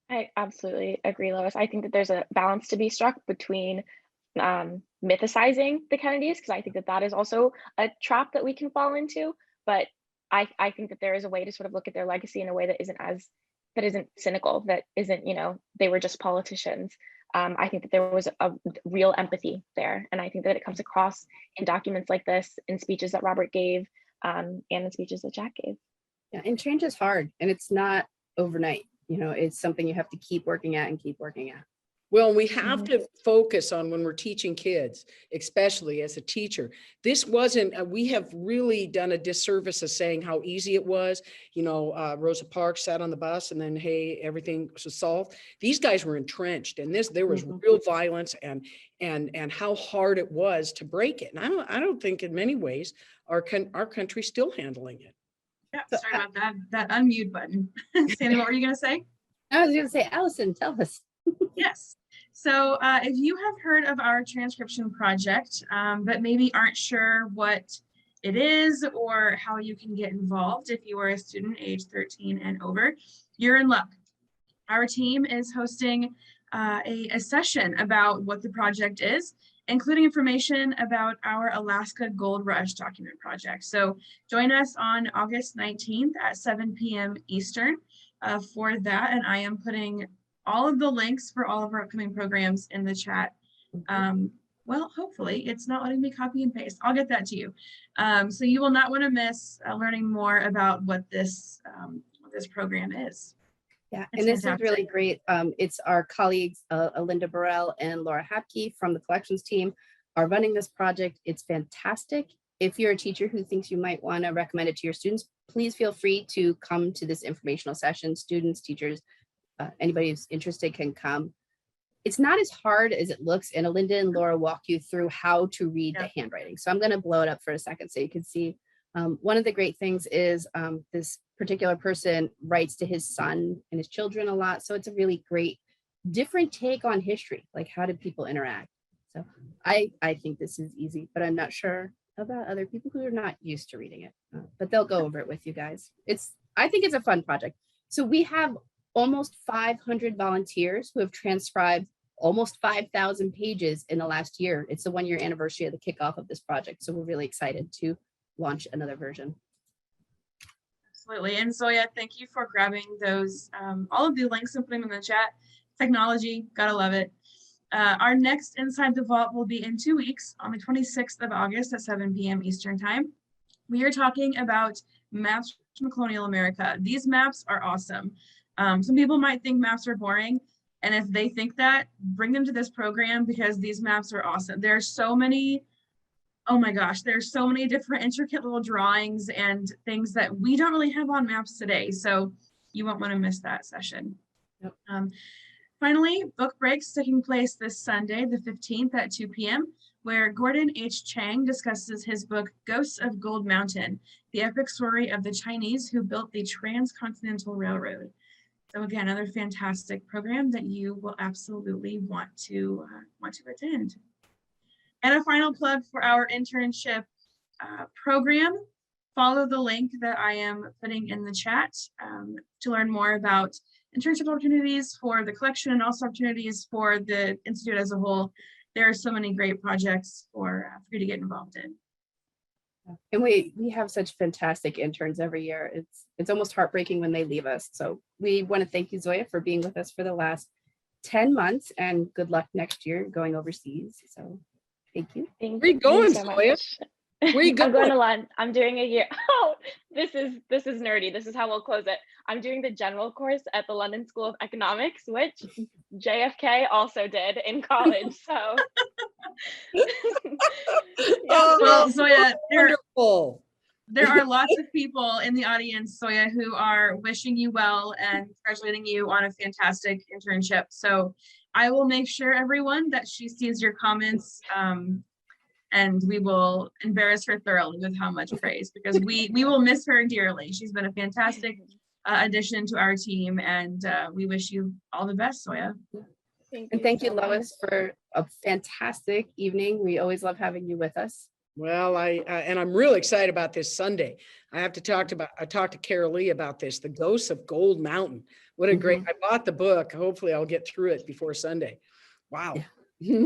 I absolutely agree, Lois. I think that there's a balance to be struck between mythicizing the Kennedys, because I think that is also a trap that we can fall into. But I think that there is a way to sort of look at their legacy in a way that isn't cynical, that isn't, they were just politicians. I think that there was a real empathy there. And I think that it comes across in documents like this, in speeches that Robert gave, and in speeches that Jack gave. Yeah, and change is hard, and it's not overnight. It's something you have to keep working at and keep working at. Well, we have to focus on when we're teaching kids, especially as a teacher. This wasn't, we have really done a disservice of saying how easy it was. Rosa Parks sat on the bus and then, hey, everything was solved. These guys were entrenched, and there was real violence and how hard it was to break it. And I don't think in many ways our country's still handling it. Yeah, sorry about that unmute button. Sandy, what were you going to say? I was going to say, Allison, tell us. Yes. So if you have heard of our transcription project, but maybe aren't sure what it is or how you can get involved if you are a student age 13 and over, you're in luck. Our team is hosting a session about what the project is including information about our Alaska Gold Rush document project. So join us on August 19th at 7 p.m. Eastern for that. And I am putting all of the links for all of our upcoming programs in the chat. Well, hopefully it's not letting me copy and paste. I'll get that to you. So you will not want to miss learning more about what this program is. Yeah, It's and this fantastic. is really great. It's our colleagues, Alinda Burrell and Laura Hapke from the collections team are running this project. It's fantastic. If you're a teacher who thinks you might want to recommend it to your students, please feel free to come to this informational session. Students, teachers, anybody who's interested can come. It's not as hard as it looks, and Alinda and Laura walk you through how to read the handwriting. So I'm going to blow it up for a second so you can see. One of the great things is this particular person writes to his son and his children a lot. So it's a really great, different take on history. Like, how did people interact? So I think this is easy, but I'm not sure about other people who are not used to reading it, but they'll go over it with you guys. I think it's a fun project. So we have almost 500 volunteers who have transcribed almost 5,000 pages in the last year. It's the 1-year anniversary of the kickoff of this project. So we're really excited to launch another version. Absolutely. And Zoya, thank you for grabbing those, all of the links and putting them in the chat. Technology, gotta love it. Our next Inside the Vault will be in 2 weeks on the 26th of August at 7 p.m. Eastern Time. We are talking about maps from colonial America. These maps are awesome. Some people might think maps are boring. And if they think that, bring them to this program because these maps are awesome. There's so many, oh my gosh, there's so many different intricate little drawings and things that we don't really have on maps today. So you won't want to miss that session. Yep. Finally, book breaks taking place this Sunday, the 15th at 2 p.m., where Gordon H. Chang discusses his book, Ghosts of Gold Mountain, the epic story of the Chinese who built the Transcontinental Railroad. So again, another fantastic program that you will absolutely want to attend. And a final plug for our internship program. Follow the link that I am putting in the chat to learn more about internship opportunities for the collection and also opportunities for the Institute as a whole. There are so many great projects for you to get involved in. And we have such fantastic interns every year. It's almost heartbreaking when they leave us. So we want to thank you, Zoya, for being with us for the last 10 months, and good luck next year going overseas. So thank you. Where are you going, so Zoya? much. Where are you I'm going going? to London. I'm doing a year. Oh, this is nerdy. This is how we'll close it. I'm doing the general course at the London School of Economics, which JFK also did in college. So, Oh, Well, Zoya, wonderful. there are lots of people in the audience, Zoya, who are wishing you well and congratulating you on a fantastic internship. So I will make sure, everyone, that she sees your comments and we will embarrass her thoroughly with how much praise, because we will miss her dearly. She's been a fantastic addition to our team, and we wish you all the best, Zoya. And thank you, Lois, for a fantastic evening. We always love having you with us. Well, and I'm really excited about this Sunday. I talked to Carol Lee about this, The Ghosts of Gold Mountain. What a great, I bought the book. Hopefully I'll get through it before Sunday. Wow. Yeah.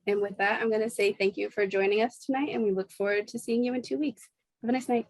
And with that, I'm going to say thank you for joining us tonight, and we look forward to seeing you in 2 weeks. Have a nice night.